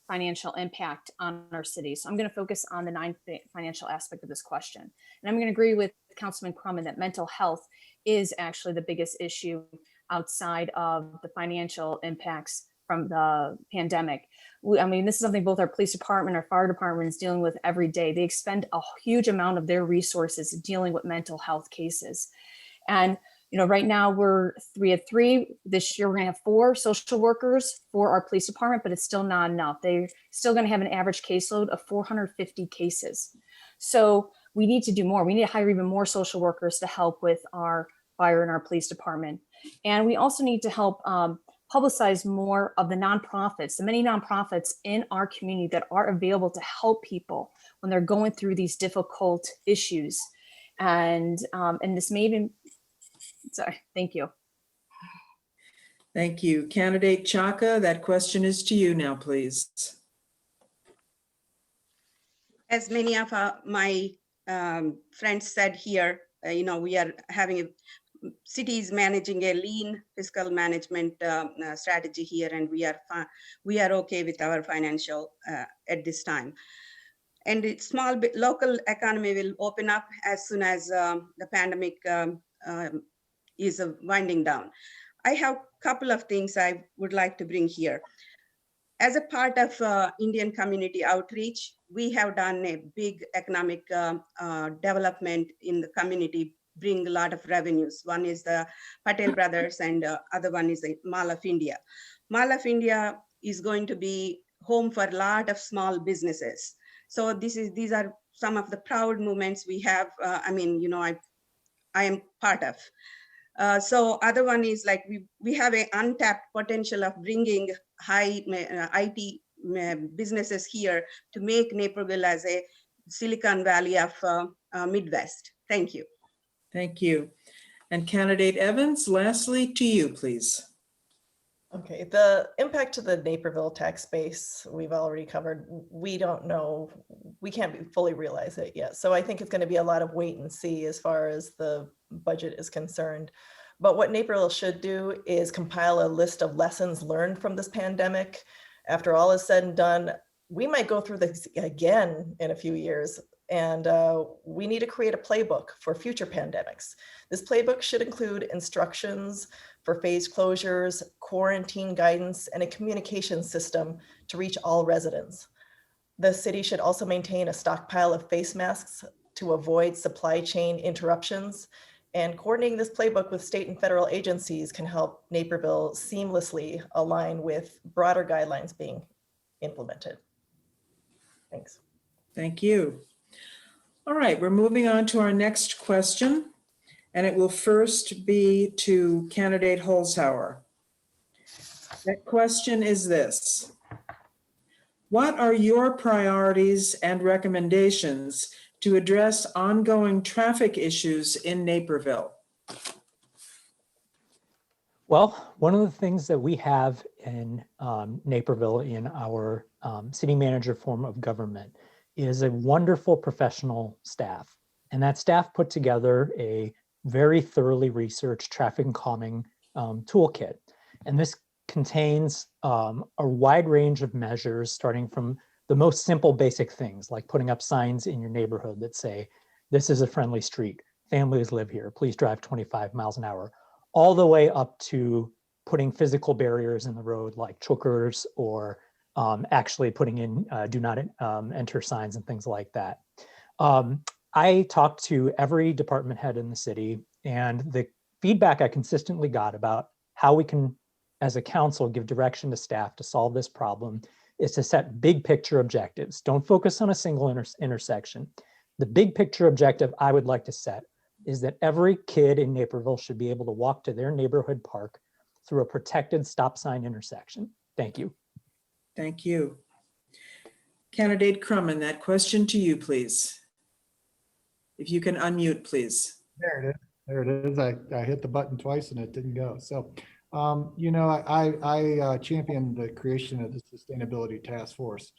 financial impact on our city. So I'm going to focus on the non-financial aspect of this question. And I'm going to agree with Councilman Crumman that mental health is actually the biggest issue outside of the financial impacts from the pandemic. I mean, this is something both our police department, our fire department is dealing with every day. They expend a huge amount of their resources dealing with mental health cases. And Right now we have 3. This year we're gonna have 4 social workers for our police department, but it's still not enough. They're still gonna have an average caseload of 450 cases. So we need to do more. We need to hire even more social workers to help with our fire and our police department. And we also need to help publicize more of the nonprofits, the many nonprofits in our community that are available to help people when they're going through these difficult issues. And this may even, sorry, thank you. Thank you. Candidate Chaka, that question is to you now, please. As many of my friends said here, we are having a city is managing a lean fiscal management strategy here, and we are okay with our financial at this time. And the local economy will open up as soon as the pandemic is winding down. I have a couple of things I would like to bring here. As a part of Indian community outreach, we have done a big economic development in the community, bring a lot of revenues. One is the Patel Brothers and other one is the Mall of India. Mall of India is going to be home for a lot of small businesses. So these are some of the proud moments we have. I am part of. So other one is like we have an untapped potential of bringing high IT businesses here to make Naperville as a Silicon Valley of Midwest. Thank you. Thank you. And Candidate Evans, lastly to you, please. Okay, the impact to the Naperville tax base, we've already covered. We don't know, we can't fully realize it yet. So I think it's going to be a lot of wait and see as far as the budget is concerned. But what Naperville should do is compile a list of lessons learned from this pandemic. After all is said and done, we might go through this again in a few years. And we need to create a playbook for future pandemics. This playbook should include instructions for phase closures, quarantine guidance, and a communication system to reach all residents. The city should also maintain a stockpile of face masks to avoid supply chain interruptions. And coordinating this playbook with state and federal agencies can help Naperville seamlessly align with broader guidelines being implemented. Thanks. Thank you. All right, we're moving on to our next question, and it will first be to Candidate Holzhauer. That question is this: what are your priorities and recommendations to address ongoing traffic issues in Naperville? Well, one of the things that we have in Naperville in our city manager form of government is a wonderful professional staff. And that staff put together a very thoroughly researched traffic and calming toolkit. And this contains a wide range of measures, starting from the most simple basic things, like putting up signs in your neighborhood that say, this is a friendly street, families live here, please drive 25 miles an hour, all the way up to putting physical barriers in the road like chokers or actually putting in do not enter signs and things like that. I talked to every department head in the city, and the feedback I consistently got about how we can, as a council, give direction to staff to solve this problem is to set big picture objectives. Don't focus on a single intersection. The big picture objective I would like to set is that every kid in Naperville should be able to walk to their neighborhood park through a protected stop sign intersection. Thank you. Thank you. Candidate Crumman, that question to you, please. If you can unmute, please. There it is. There it is. I hit the button twice and it didn't go. So, I championed the creation of the Sustainability Task Force.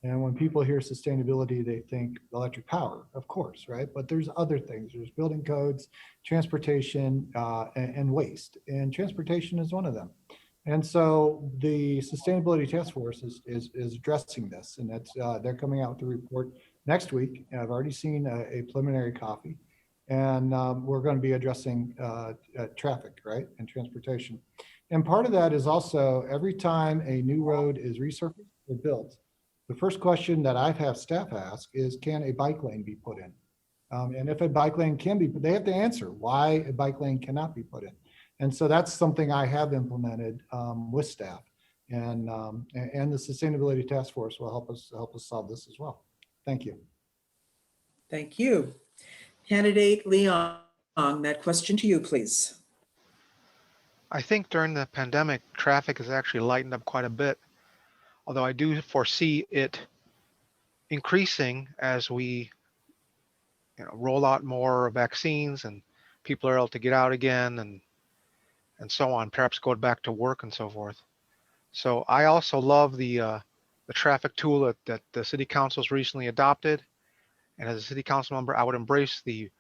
And when people hear sustainability, they think electric power, of course, right? But there's other things. There's building codes, transportation, and waste. And transportation is one of them. And so the Sustainability Task Force is addressing this, and that's they're coming out with a report next week. I've already seen a preliminary copy, and we're going to be addressing traffic, right, and transportation. And part of that is also every time a new road is resurfaced or built, the first question that I've had staff ask is, can a bike lane be put in? And if a bike lane can be, they have to answer why a bike lane cannot be put in. And so that's something I have implemented with staff, and the Sustainability Task Force will help us solve this as well. Thank you. Thank you. Candidate Leong, that question to you, please. I think during the pandemic, traffic has actually lightened up quite a bit, although I do foresee it increasing as we roll out more vaccines and people are able to get out again and so on, perhaps go back to work and so forth. So I also love the traffic tool that the city council's recently adopted. And as a city council member, I would embrace the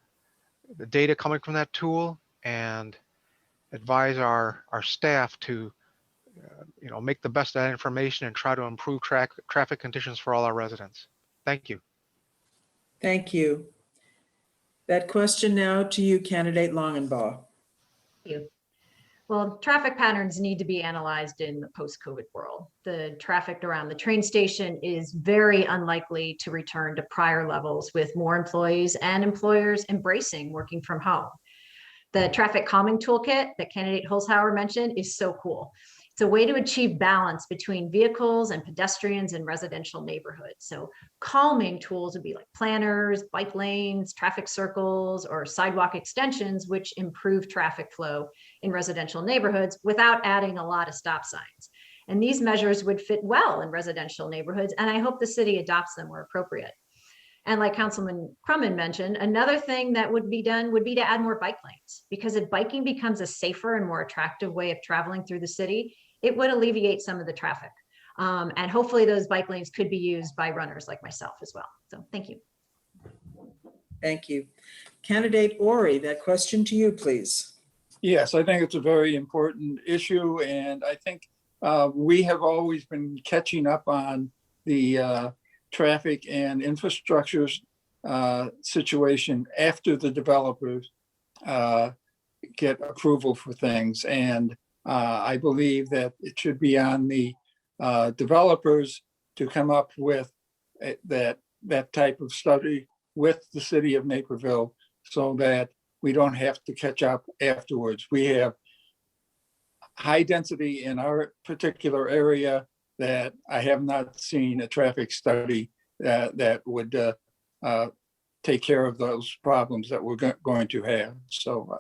data coming from that tool and advise our staff to make the best of that information and try to improve traffic conditions for all our residents. Thank you. Thank you. That question now to you, Candidate Longenbaum. Thank you. Well, traffic patterns need to be analyzed in the post-COVID world. The traffic around the train station is very unlikely to return to prior levels, with more employees and employers embracing working from home. The traffic calming toolkit that candidate Holzhauer mentioned is so cool. It's a way to achieve balance between vehicles and pedestrians in residential neighborhoods. So calming tools would be like planners, bike lanes, traffic circles, or sidewalk extensions, which improve traffic flow in residential neighborhoods without adding a lot of stop signs. And these measures would fit well in residential neighborhoods, and I hope the city adopts them where appropriate. And like Councilman Crumman mentioned, another thing that would be done would be to add more bike lanes, because if biking becomes a safer and more attractive way of traveling through the city, it would alleviate some of the traffic. And hopefully those bike lanes could be used by runners like myself as well. So thank you. Thank you. Candidate Ori, that question to you, please. Yes, I think it's a very important issue. And I think we have always been catching up on the traffic and infrastructure situation after the developers get approval for things. And I believe that it should be on the developers to come up with that type of study with the city of Naperville, so that we don't have to catch up afterwards. We have high density in our particular area that I have not seen a traffic study that would take care of those problems that we're going to have. So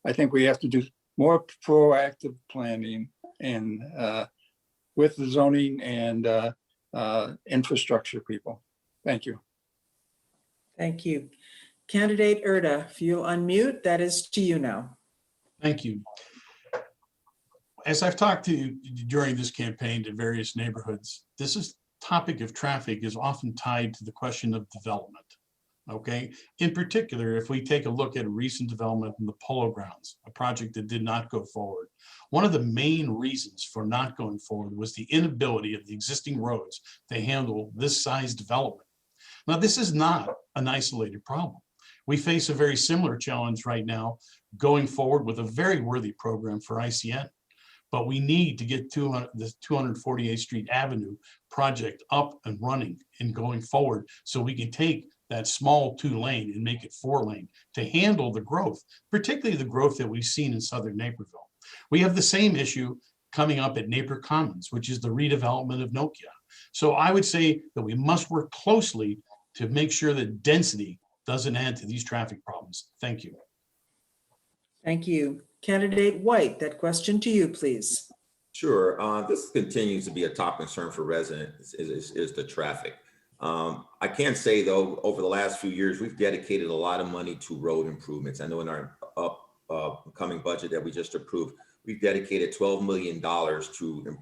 I think we have to do more proactive planning and with the zoning and infrastructure people. Thank you. Thank you. Candidate Urda, if you'll unmute, that is to you now. Thank you. As I've talked to during this campaign to various neighborhoods, this topic of traffic is often tied to the question of development. Okay, in particular, if we take a look at a recent development in the Polo Grounds, a project that did not go forward, one of the main reasons for not going forward was the inability of the existing roads to handle this size development. Now, this is not an isolated problem. We face a very similar challenge right now going forward with a very worthy program for ICN. But we need to get the 248th Street Avenue project up and running and going forward, so we can take that small 2-lane and make it 4-lane to handle the growth, particularly the growth that we've seen in Southern Naperville. We have the same issue coming up at Napier Commons, which is the redevelopment of Nokia. So I would say that we must work closely to make sure that density doesn't add to these traffic problems. Thank you. Thank you. Candidate White, that question to you, please. Sure. This continues to be a top concern for residents is the traffic. I can say, though, over the last few years, we've dedicated a lot of money to road improvements. I know in our upcoming budget that we just approved, we've dedicated $12 million to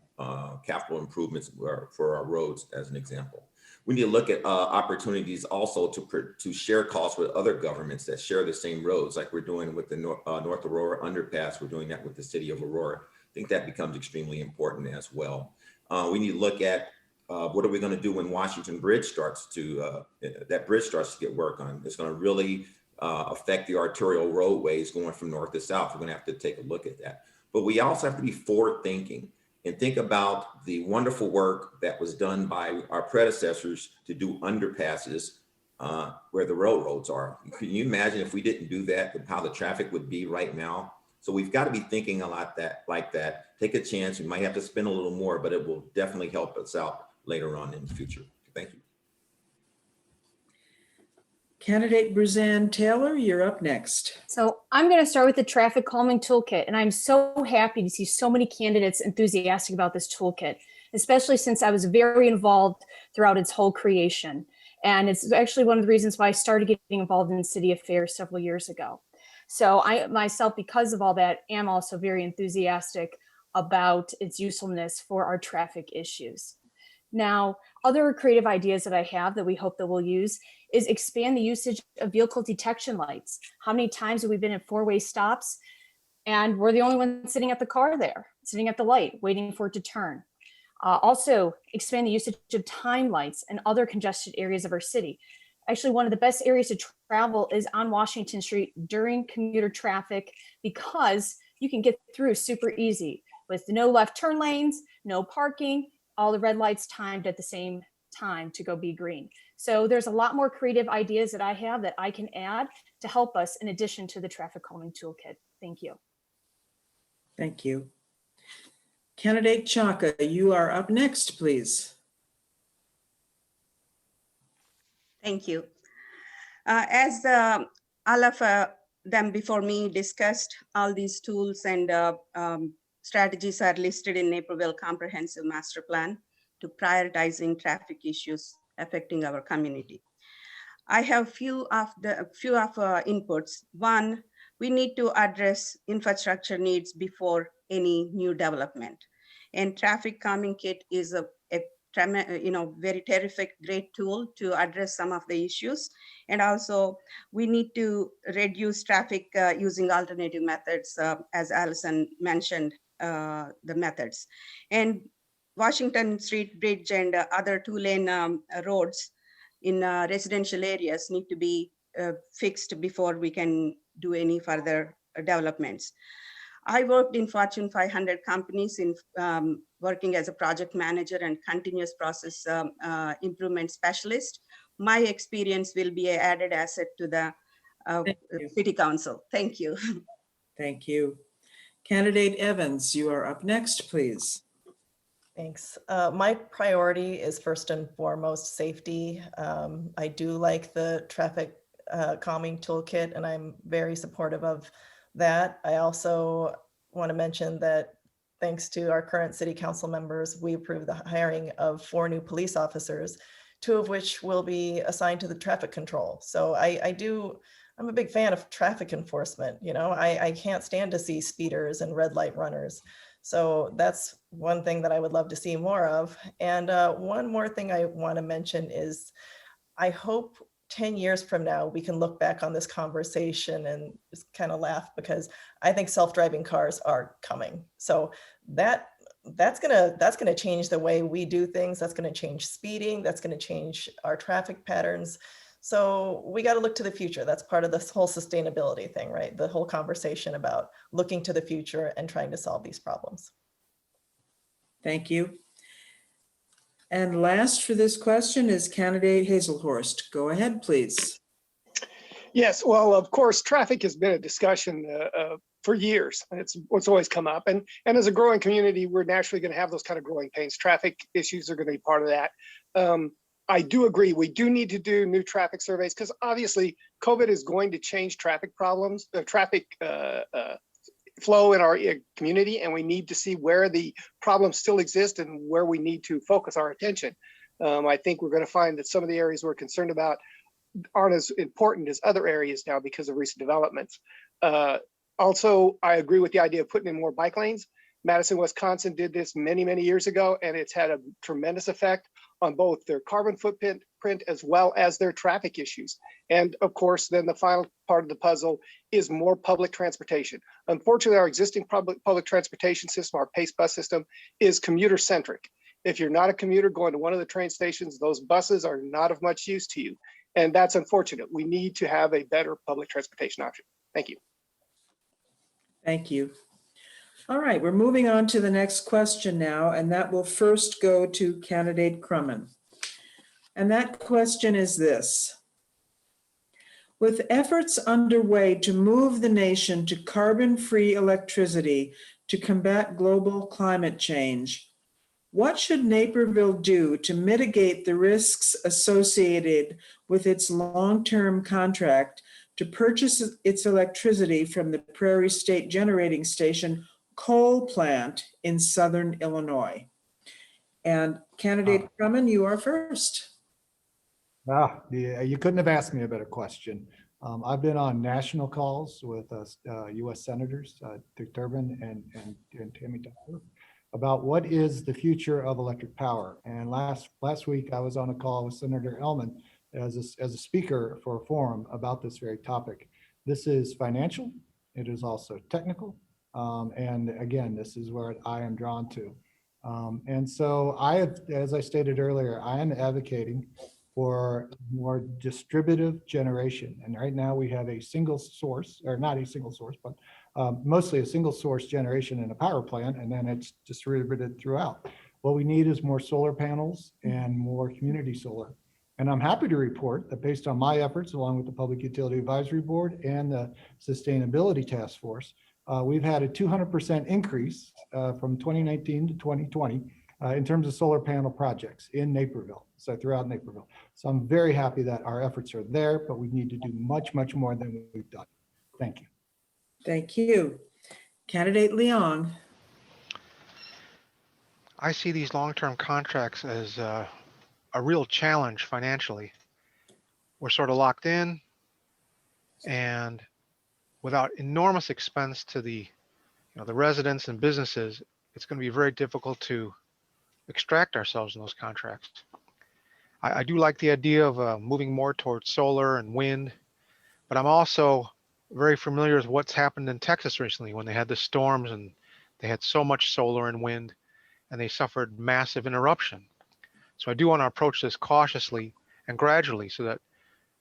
capital improvements for our roads, as an example. We need to look at opportunities also to share costs with other governments that share the same roads, like we're doing with the North Aurora underpass. We're doing that with the city of Aurora. I think that becomes extremely important as well. We need to look at what are we going to do when Washington Bridge starts to get work on. It's going to really affect the arterial roadways going from north to south. We're going to have to take a look at that. But we also have to be forward thinking and think about the wonderful work that was done by our predecessors to do underpasses where the railroads are. Can you imagine if we didn't do that, how the traffic would be right now? So we've got to be thinking a lot like that. Take a chance. We might have to spend a little more, but it will definitely help us out later on in the future. Thank you. Candidate Bruzanne Taylor, you're up next. So I'm going to start with the traffic calming toolkit, and I'm so happy to see so many candidates enthusiastic about this toolkit, especially since I was very involved throughout its whole creation. And it's actually one of the reasons why I started getting involved in city affairs several years ago. So I myself, because of all that, am also very enthusiastic about its usefulness for our traffic issues. Now, other creative ideas that I have that we hope that we'll use is expand the usage of vehicle detection lights. How many times have we been at four-way stops and we're the only one sitting at the car there, sitting at the light, waiting for it to turn? Also, expand the usage of time lights and other congested areas of our city. Actually, one of the best areas to travel is on Washington Street during commuter traffic because you can get through super easy with no left turn lanes, no parking, all the red lights timed at the same time to go be green. So there's a lot more creative ideas that I have that I can add to help us in addition to the traffic calming toolkit. Thank you. Thank you. Candidate Chaka, you are up next, please. Thank you. As all of them before me discussed, all these tools and strategies are listed in Naperville Comprehensive Master Plan to prioritizing traffic issues affecting our community. I have few of inputs. One, we need to address infrastructure needs before any new development. And traffic calming kit is a very terrific, great tool to address some of the issues. And also we need to reduce traffic using alternative methods, as Alison mentioned, the methods. And Washington Street Bridge and other two-lane roads in residential areas need to be fixed before we can do any further developments. I worked in Fortune 500 companies in working as a project manager and continuous process improvement specialist. My experience will be an added asset to the City Council. Thank you. Thank you. Candidate Evans, you are up next, please. Thanks. My priority is first and foremost safety. I do like the traffic calming toolkit, and I'm very supportive of that. I also want to mention that thanks to our current city council members, we approved the hiring of 4 new police officers, 2 of which will be assigned to the traffic control. So I'm a big fan of traffic enforcement. You know, I can't stand to see speeders and red light runners. So that's one thing that I would love to see more of. And one more thing I want to mention is I hope 10 years from now, we can look back on this conversation and just kind of laugh, because I think self-driving cars are coming. So that's gonna change the way we do things. That's gonna change speeding. That's gonna change our traffic patterns. So we got to look to the future. That's part of this whole sustainability thing, right? The whole conversation about looking to the future and trying to solve these problems. Thank you. And last for this question is candidate Hazelhorst. Go ahead, please. Yes, well, of course, traffic has been a discussion for years. It's what's always come up. And as a growing community, we're naturally going to have those kind of growing pains. Traffic issues are going to be part of that. I do agree. We do need to do new traffic surveys because obviously COVID is going to change traffic problems, traffic flow in our community, and we need to see where the problems still exist and where we need to focus our attention. I think we're going to find that some of the areas we're concerned about aren't as important as other areas now because of recent developments. Also, I agree with the idea of putting in more bike lanes. Madison, Wisconsin did this many, many years ago, and it's had a tremendous effect on both their carbon footprint as well as their traffic issues. And of course, then the final part of the puzzle is more public transportation. Unfortunately, our existing public transportation system, our PACE bus system, is commuter centric. If you're not a commuter going to one of the train stations, those buses are not of much use to you. And that's unfortunate. We need to have a better public transportation option. Thank you. Thank you. All right, we're moving on to the next question now, and that will first go to candidate Crumman. And that question is this: With efforts underway to move the nation to carbon-free electricity to combat global climate change, what should Naperville do to mitigate the risks associated with its long-term contract to purchase its electricity from the Prairie State Generating Station coal plant in southern Illinois? And candidate Crumman, you are first. Yeah, you couldn't have asked me a better question. I've been on national calls with U.S. Senators Dick Durbin and Tammy Duckworth about what is the future of electric power. And last week, I was on a call with Senator Ellman as a speaker for a forum about this very topic. This is financial. It is also technical. And again, this is where I am drawn to. And so as I stated earlier, I am advocating for more distributive generation. And right now we have a single source, or not a single source, but mostly a single source generation in a power plant, and then it's distributed throughout. What we need is more solar panels and more community solar. And I'm happy to report that based on my efforts, along with the Public Utility Advisory Board and the Sustainability Task Force, we've had a 200% increase from 2019 to 2020 in terms of solar panel projects in Naperville, so throughout Naperville. So I'm very happy that our efforts are there, but we need to do much, much more than we've done. Thank you. Thank you. Candidate Leong. I see these long-term contracts as a real challenge financially. We're sort of locked in, and without enormous expense to the residents and businesses, it's going to be very difficult to extract ourselves in those contracts. I do like the idea of moving more towards solar and wind, but I'm also very familiar with what's happened in Texas recently when they had the storms and they had so much solar and wind and they suffered massive interruption. So I do want to approach this cautiously and gradually so that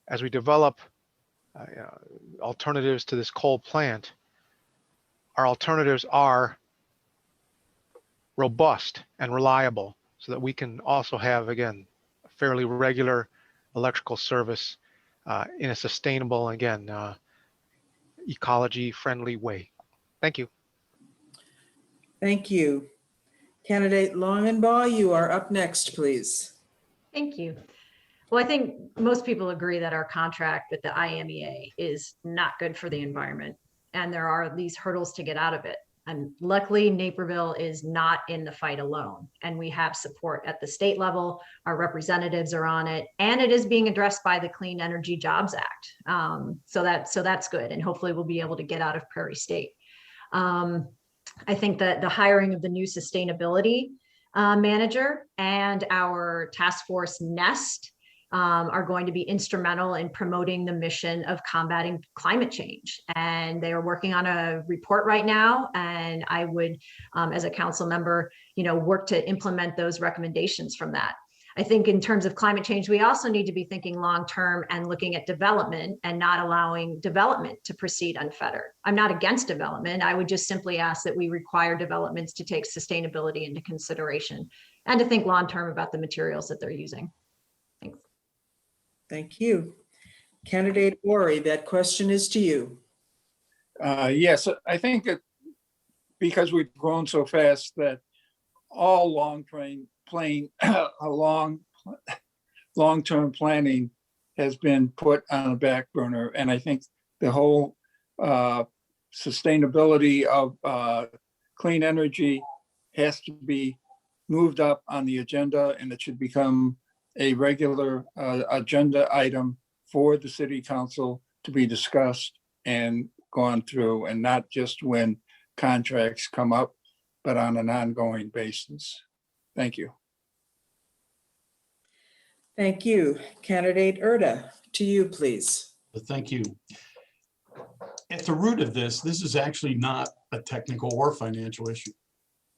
as we develop alternatives to this coal plant, our alternatives are robust and reliable so that we can also have, again, a fairly regular electrical service in a sustainable, again, ecology-friendly way. Thank you. Thank you. Candidate Longenbaum, you are up next, please. Thank you. Well, I think most people agree that our contract with the IMEA is not good for the environment, and there are these hurdles to get out of it. And luckily, Naperville is not in the fight alone, and we have support at the state level. Our representatives are on it, and it is being addressed by the Clean Energy Jobs Act. So that's good, and hopefully we'll be able to get out of Prairie State. I think that the hiring of the new sustainability manager and our task force NEST are going to be instrumental in promoting the mission of combating climate change. And they are working on a report right now. And I would, as a council member, work to implement those recommendations from that. I think in terms of climate change, we also need to be thinking long-term and looking at development and not allowing development to proceed unfettered. I'm not against development. I would just simply ask that we require developments to take sustainability into consideration and to think long-term about the materials that they're using. Thanks. Thank you. Candidate Ori, that question is to you. Yes, I think that because we've grown so fast that all long-term planning has been put on a back burner. And I think the whole sustainability of clean energy has to be moved up on the agenda, and it should become a regular agenda item for the city council to be discussed and gone through, and not just when contracts come up, but on an ongoing basis. Thank you. Thank you. Candidate Urden, to you, please. Thank you. At the root of this is actually not a technical or financial issue.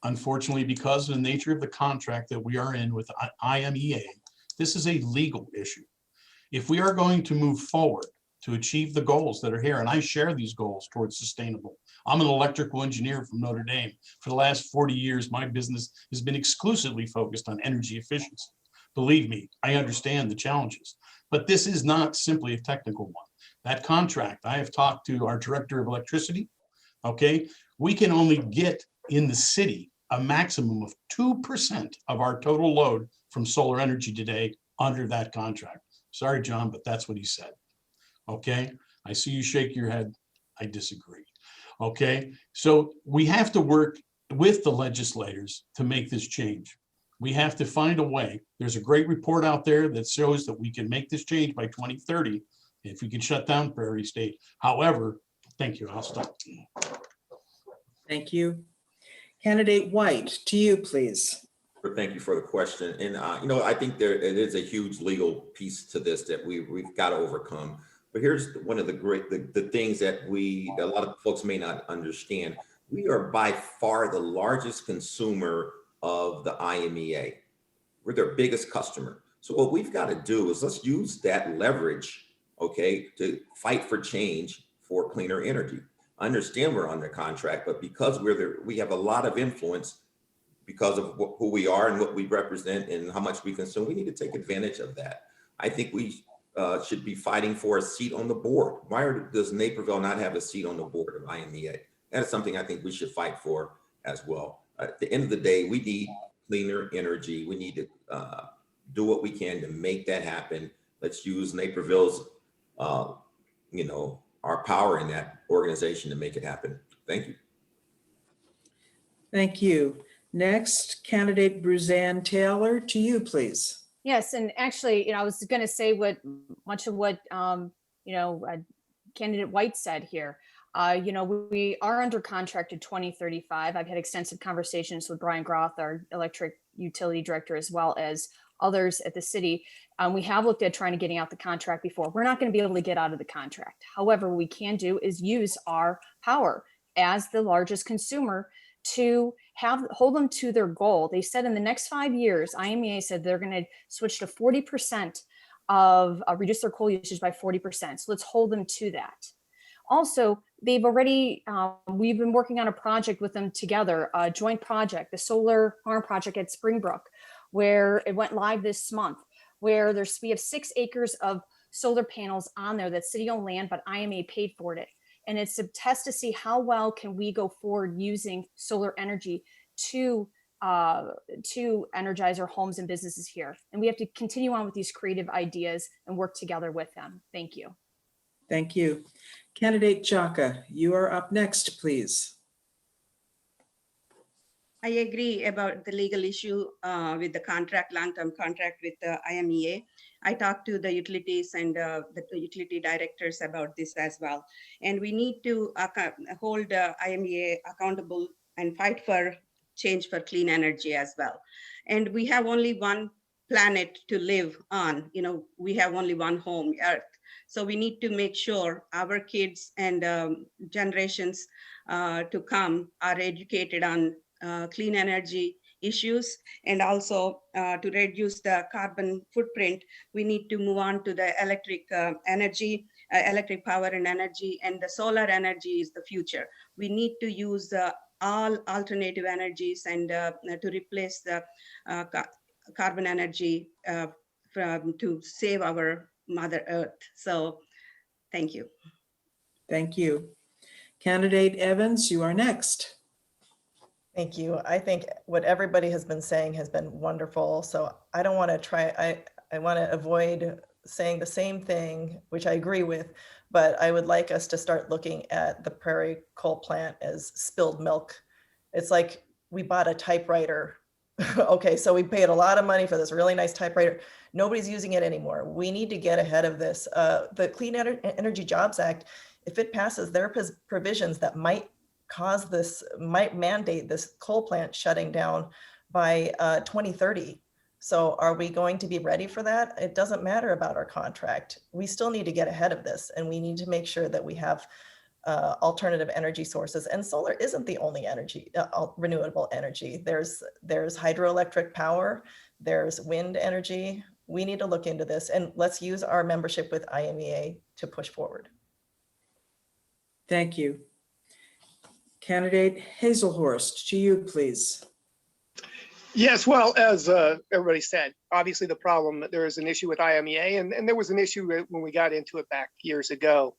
Unfortunately, because of the nature of the contract that we are in with IMEA, this is a legal issue. If we are going to move forward to achieve the goals that are here, and I share these goals towards sustainable. I'm an electrical engineer from Notre Dame. For the last 40 years, my business has been exclusively focused on energy efficiency. Believe me, I understand the challenges, but this is not simply a technical one. That contract, I have talked to our director of electricity. Okay, we can only get in the city a maximum of 2% of our total load from solar energy today under that contract. Sorry, John, but that's what he said. Okay, I see you shake your head. I disagree. Okay, so we have to work with the legislators to make this change. We have to find a way. There's a great report out there that shows that we can make this change by 2030 if we can shut down Prairie State. However, thank you. I'll stop. Thank you. Candidate White, to you, please. Thank you for the question. And, I think it is a huge legal piece to this that we've got to overcome. But here's one of the things that a lot of folks may not understand. We are by far the largest consumer of the IMEA. We're their biggest customer. So what we've got to do is let's use that leverage, okay, to fight for change for cleaner energy. I understand we're under contract, but because we have a lot of influence because of who we are and what we represent and how much we consume, we need to take advantage of that. I think we should be fighting for a seat on the board. Why does Naperville not have a seat on the board of IMEA? That is something I think we should fight for as well. At the end of the day, we need cleaner energy. We need to do what we can to make that happen. Let's use Naperville's, our power in that organization to make it happen. Thank you. Thank you. Next, candidate Bruzanne Taylor, to you, please. Yes, and actually, I was going to say much of what candidate White said here. We are under contract to 2035. I've had extensive conversations with Brian Groth, our electric utility director, as well as others at the city. We have looked at trying to getting out the contract before. We're not going to be able to get out of the contract. However, what we can do is use our power as the largest consumer to hold them to their goal. They said in the next 5 years, IMEA said they're going to switch to 40% of reduce their coal usage by 40%. So let's hold them to that. Also, they've already, we've been working on a project with them together, a joint project, the solar farm project at Springbrook, where it went live this month, where we have 6 acres of solar panels on there that's city-owned land, but IMEA paid for it. And it's a test to see how well can we go forward using solar energy to energize our homes and businesses here. And we have to continue on with these creative ideas and work together with them. Thank you. Thank you. Candidate Chaka, you are up next, please. I agree about the legal issue with the contract, long-term contract with the IMEA. I talked to the utilities and the utility directors about this as well. And we need to hold IMEA accountable and fight for change for clean energy as well. And we have only one planet to live on. We have only one home, Earth. So we need to make sure our kids and generations to come are educated on clean energy issues, and also to reduce the carbon footprint, we need to move on to the electric energy, electric power and energy, and the solar energy is the future. We need to use all alternative energies and to replace the carbon energy to save our Mother Earth. So thank you. Thank you. Candidate Evans, you are next. Thank you. I think what everybody has been saying has been wonderful. So I don't want to I want to avoid saying the same thing, which I agree with, but I would like us to start looking at the Prairie coal plant as spilled milk. It's like we bought a typewriter. Okay, so we paid a lot of money for this really nice typewriter. Nobody's using it anymore. We need to get ahead of this. The Clean Energy Jobs Act, if it passes, there are provisions that might mandate this coal plant shutting down by 2030. So are we going to be ready for that? It doesn't matter about our contract. We still need to get ahead of this, and we need to make sure that we have alternative energy sources. And solar isn't the only energy, renewable energy. There's hydroelectric power, there's wind energy. We need to look into this, and let's use our membership with IMEA to push forward. Thank you. Candidate Hazelhorst, to you, please. Yes, well, as everybody said, obviously the problem, there is an issue with IMEA, and there was an issue when we got into it back years ago.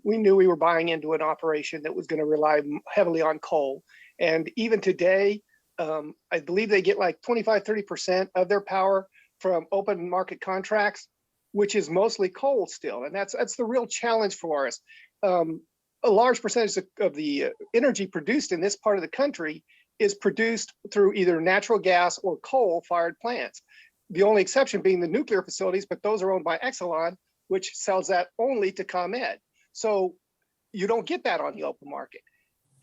We knew we were buying into an operation that was going to rely heavily on coal. And even today, I believe they get like 25, 30% of their power from open market contracts, which is mostly coal still. And that's the real challenge for us. A large percentage of the energy produced in this part of the country is produced through either natural gas or coal-fired plants. The only exception being the nuclear facilities, but those are owned by Exelon, which sells that only to ComEd. So you don't get that on the open market.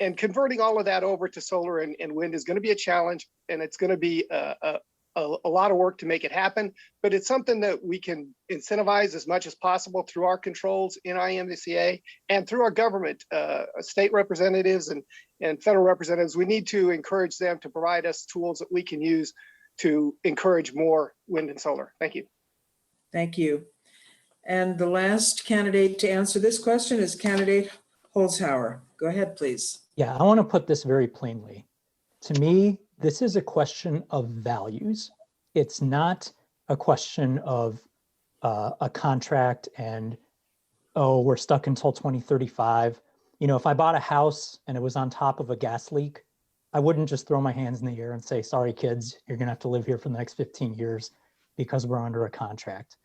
And converting all of that over to solar and wind is going to be a challenge, and it's going to be a lot of work to make it happen. But it's something that we can incentivize as much as possible through our controls in IMCA and through our government, state representatives and federal representatives. We need to encourage them to provide us tools that we can use to encourage more wind and solar. Thank you. Thank you. And the last candidate to answer this question is candidate Holzhauer. Go ahead, please. Yeah, I want to put this very plainly. To me, this is a question of values. It's not a question of a contract and, oh, we're stuck until 2035. You know, if I bought a house and it was on top of a gas leak, I wouldn't just throw my hands in the air and say, sorry, kids, you're going to have to live here for the next 15 years because we're under a contract.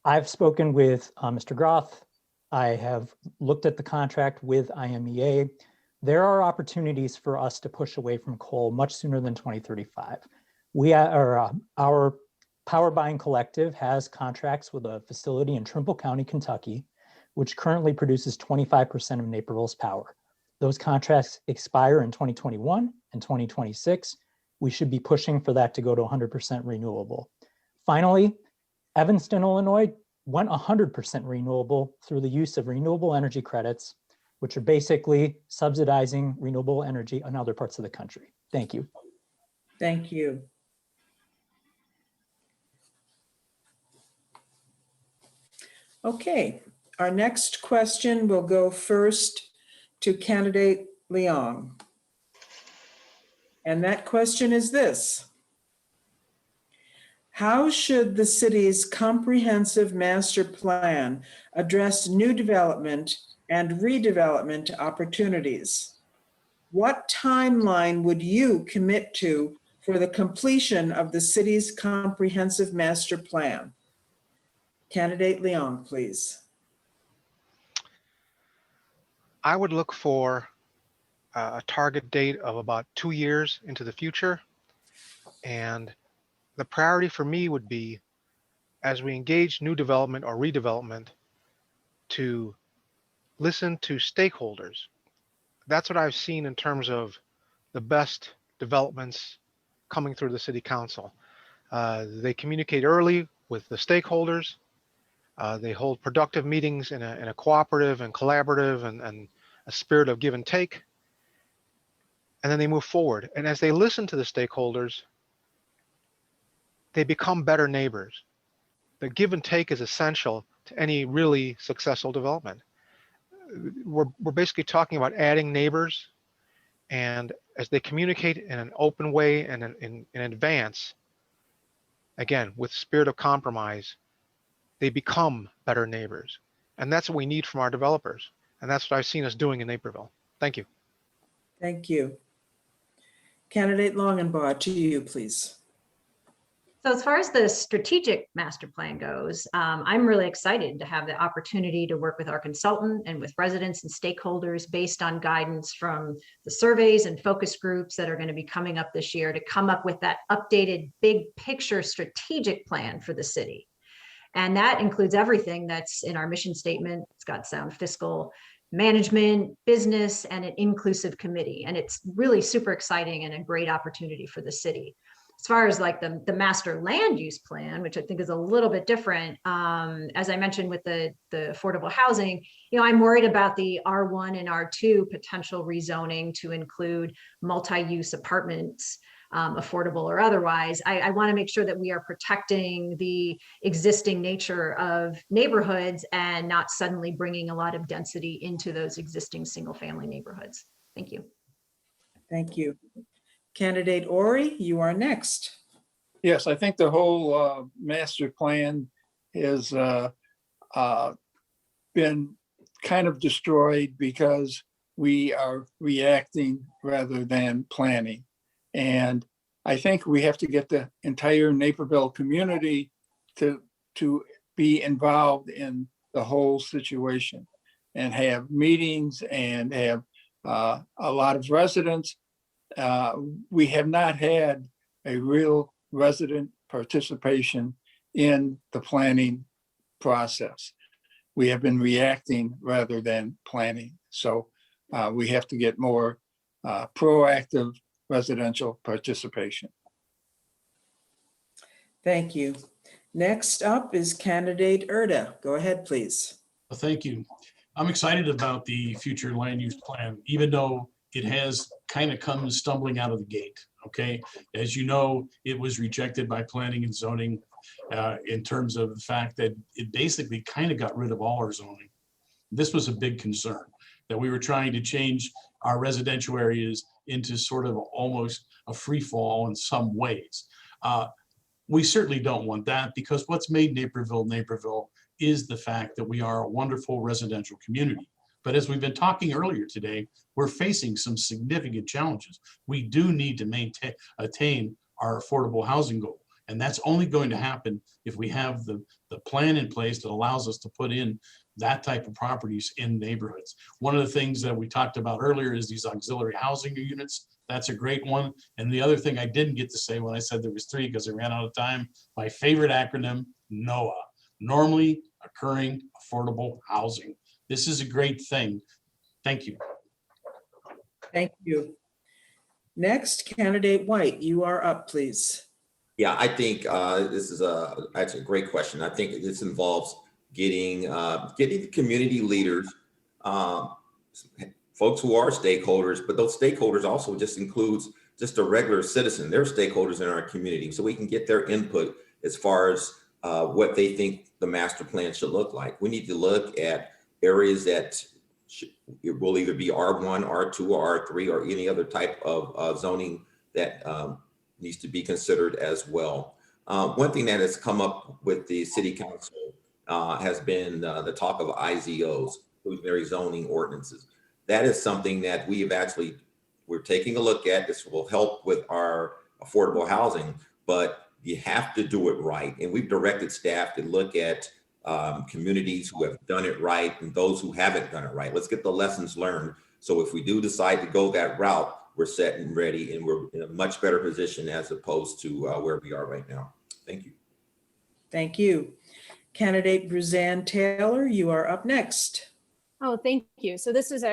I've spoken with Mr. Groth. I have looked at the contract with IMEA. There are opportunities for us to push away from coal much sooner than 2035. Our power buying collective has contracts with a facility in Trimble County, Kentucky, which currently produces 25% of Naperville's power. Those contracts expire in 2021 and 2026. We should be pushing for that to go to 100% renewable. Finally, Evanston, Illinois went 100% renewable through the use of renewable energy credits, which are basically subsidizing renewable energy in other parts of the country. Thank you. Thank you. Okay, our next question will go first to candidate Leong. And that question is this: how should the city's comprehensive master plan address new development and redevelopment opportunities? What timeline would you commit to for the completion of the city's comprehensive master plan? Candidate Leong, please. I would look for a target date of about 2 years into the future. And the priority for me would be, as we engage new development or redevelopment, to listen to stakeholders. That's what I've seen in terms of the best developments coming through the city council. They communicate early with the stakeholders. They hold productive meetings in a cooperative and collaborative and a spirit of give and take. And then they move forward. And as they listen to the stakeholders, they become better neighbors. The give and take is essential to any really successful development. We're basically talking about adding neighbors, and as they communicate in an open way and in advance, again, with spirit of compromise, they become better neighbors. And that's what we need from our developers. And that's what I've seen us doing in Naperville. Thank you. Thank you. Candidate Longenbaum, to you, please. So as far as the strategic master plan goes, I'm really excited to have the opportunity to work with our consultant and with residents and stakeholders based on guidance from the surveys and focus groups that are going to be coming up this year to come up with that updated big picture strategic plan for the city. And that includes everything that's in our mission statement. It's got sound fiscal management, business, and an inclusive committee. And it's really super exciting and a great opportunity for the city. As far as like the master land use plan, which I think is a little bit different, as I mentioned with the affordable housing, you know, I'm worried about the R1 and R2 potential rezoning to include multi-use apartments, affordable or otherwise. I want to make sure that we are protecting the existing nature of neighborhoods and not suddenly bringing a lot of density into those existing single-family neighborhoods. Thank you. Thank you. Candidate Ori, you are next. Yes, I think the whole master plan has been kind of destroyed because we are reacting rather than planning. And I think we have to get the entire Naperville community to be involved in the whole situation and have meetings and have a lot of residents. We have not had a real resident participation in the planning process. We have been reacting rather than planning. So we have to get more proactive residential participation. Thank you. Next up is candidate Urda. Go ahead, please. Well, thank you. I'm excited about the future land use plan, even though it has kind of come stumbling out of the gate. Okay, as you know, it was rejected by planning and zoning in terms of the fact that it basically kind of got rid of all our zoning. This was a big concern, that we were trying to change our residential areas into sort of almost a free fall in some ways. We certainly don't want that, because what's made Naperville Naperville is the fact that we are a wonderful residential community. But as we've been talking earlier today, we're facing some significant challenges. We do need to attain our affordable housing goal. And that's only going to happen if we have the plan in place that allows us to put in that type of properties in neighborhoods. One of the things that we talked about earlier is these auxiliary housing units. That's a great one. And the other thing I didn't get to say when I said there was 3 because I ran out of time, my favorite acronym, NOAH, normally occurring affordable housing. This is a great thing. Thank you. Thank you. Next, candidate White, you are up, please. Yeah, I think this is actually a great question. I think this involves getting the community leaders, folks who are stakeholders, but those stakeholders also just includes just a regular citizen. They're stakeholders in our community, so we can get their input as far as what they think the master plan should look like. We need to look at areas that it will either be R1, R2, or R3, or any other type of zoning that needs to be considered as well. One thing that has come up with the city council has been the talk of IZOs, inclusionary zoning ordinances. That is something that we're taking a look at. This will help with our affordable housing, but you have to do it right. And we've directed staff to look at communities who have done it right and those who haven't done it right. Let's get the lessons learned. So if we do decide to go that route, we're set and ready, and we're in a much better position as opposed to where we are right now. Thank you. Thank you. Candidate Bruzanne Taylor, you are up next. Oh, thank you. So this is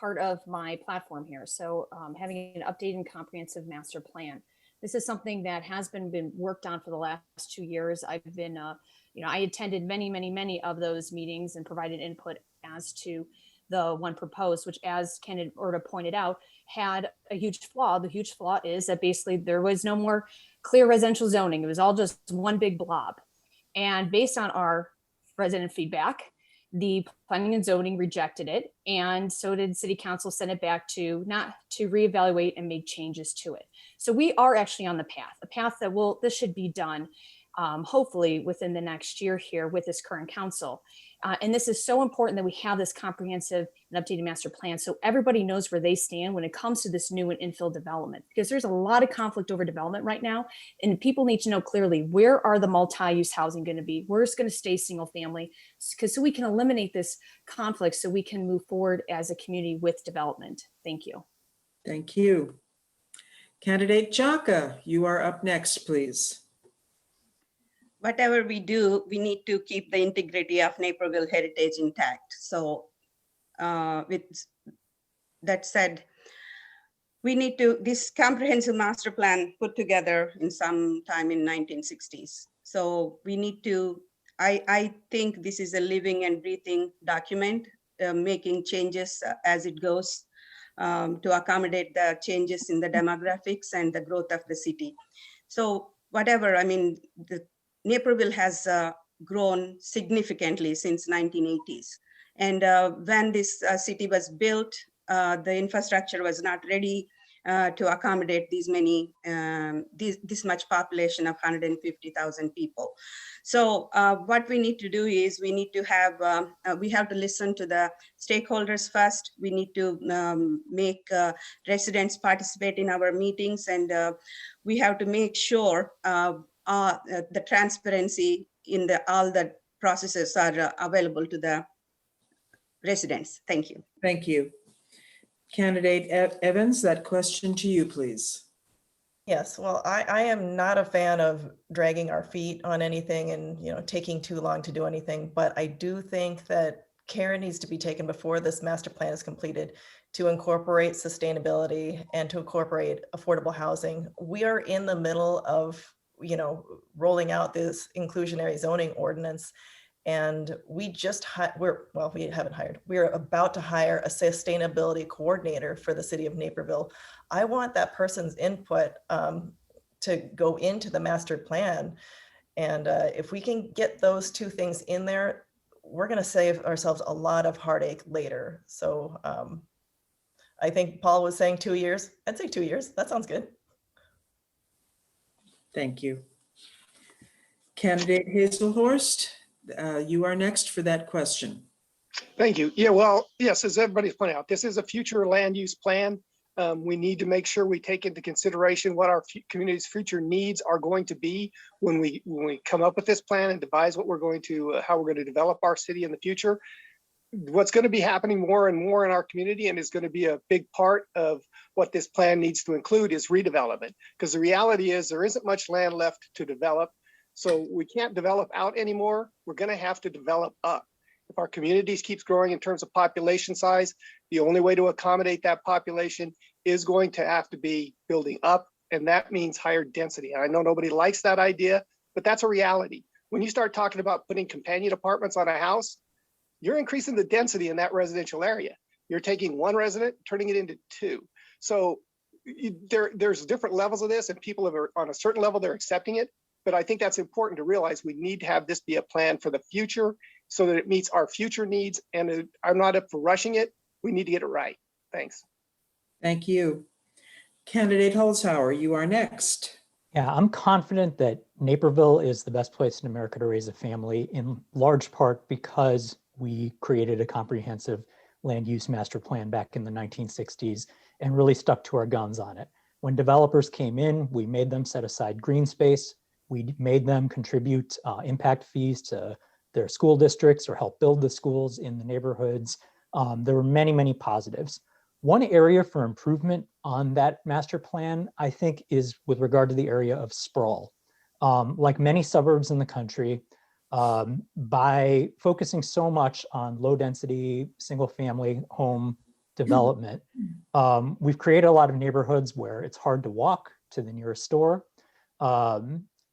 part of my platform here. So having an updated and comprehensive master plan. This is something that has been worked on for the last 2 years. I've been, I attended many of those meetings and provided input as to the one proposed, which, as candidate Urda pointed out, had a huge flaw. The huge flaw is that basically there was no more clear residential zoning. It was all just one big blob. And based on our resident feedback, the planning and zoning rejected it. And so did city council, send it back to reevaluate and make changes to it. So we are actually on the path, a path that this should be done hopefully within the next year here with this current council. And this is so important that we have this comprehensive and updated master plan so everybody knows where they stand when it comes to this new and infill development, because there's a lot of conflict over development right now. And people need to know clearly, where are the multi-use housing going to be? Where's going to stay single family? So we can eliminate this conflict so we can move forward as a community with development. Thank you. Thank you. Candidate Chaka, you are up next, please. Whatever we do, we need to keep the integrity of Naperville heritage intact. So with that said, we need this comprehensive master plan put together in some time in 1960s. So we need to, I think this is a living and breathing document, making changes as it goes to accommodate the changes in the demographics and the growth of the city. So whatever, Naperville has grown significantly since 1980s. And when this city was built, the infrastructure was not ready. to accommodate these many, this much population of 150,000 people. So what we need to do is we need to have, we have to listen to the stakeholders first. We need to make residents participate in our meetings, and we have to make sure the transparency in all the processes are available to the residents. Thank you. Thank you. Candidate Evans, that question to you, please. Yes, well, I am not a fan of dragging our feet on anything and, taking too long to do anything, but I do think that care needs to be taken before this master plan is completed to incorporate sustainability and to incorporate affordable housing. We are in the middle of, rolling out this inclusionary zoning ordinance, and we haven't hired. We're about to hire a sustainability coordinator for the city of Naperville. I want that person's input to go into the master plan. And if we can get those two things in there, we're going to save ourselves a lot of heartache later. So I think Paul was saying 2 years. I'd say 2 years. That sounds good. Thank you. Candidate Hazelhorst, you are next for that question. Thank you. Yeah, well, yes, as everybody's pointed out, this is a future land use plan. We need to make sure we take into consideration what our community's future needs are going to be when we come up with this plan and devise what we're going to, how we're going to develop our city in the future. What's going to be happening more and more in our community, and is going to be a big part of what this plan needs to include, is redevelopment. Because the reality is there isn't much land left to develop. So we can't develop out anymore. We're going to have to develop up. If our communities keeps growing in terms of population size, the only way to accommodate that population is going to have to be building up. And that means higher density. And I know nobody likes that idea, but that's a reality. When you start talking about putting companion apartments on a house, you're increasing the density in that residential area. You're taking one resident, turning it into two. So there's different levels of this, and people are on a certain level, they're accepting it. But I think that's important to realize. We need to have this be a plan for the future so that it meets our future needs. And I'm not up for rushing it. We need to get it right. Thanks. Thank you. Candidate Holzhauer, you are next. Yeah, I'm confident that Naperville is the best place in America to raise a family, in large part because we created a comprehensive land use master plan back in the 1960s and really stuck to our guns on it. When developers came in, we made them set aside green space. We made them contribute impact fees to their school districts or help build the schools in the neighborhoods. There were many, many positives. One area for improvement on that master plan, I think, is with regard to the area of sprawl. Like many suburbs in the country, by focusing so much on low density, single family home development, we've created a lot of neighborhoods where it's hard to walk to the nearest store.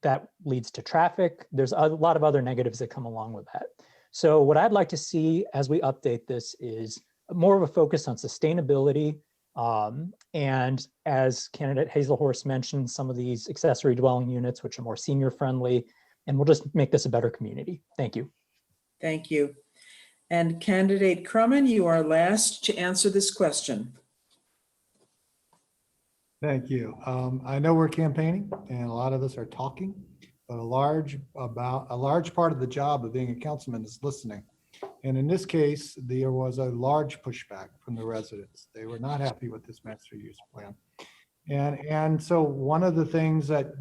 That leads to traffic. There's a lot of other negatives that come along with that. So what I'd like to see as we update this is more of a focus on sustainability. And as candidate Hazelhorst mentioned, some of these accessory dwelling units, which are more senior friendly, and we'll just make this a better community. Thank you. Thank you. And candidate Crumman, you are last to answer this question. Thank you. I know we're campaigning and a lot of us are talking, but a large part of the job of being a councilman is listening. And in this case, there was a large pushback from the residents. They were not happy with this master use plan. And so one of the things that,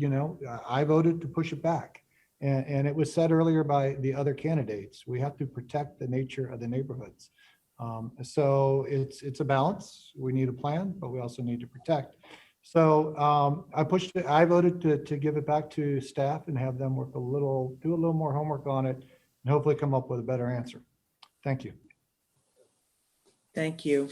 I voted to push it back. And it was said earlier by the other candidates, we have to protect the nature of the neighborhoods. So it's a balance. We need a plan, but we also need to protect. So I voted to give it back to staff and have them do a little more homework on it and hopefully come up with a better answer. Thank you. Thank you.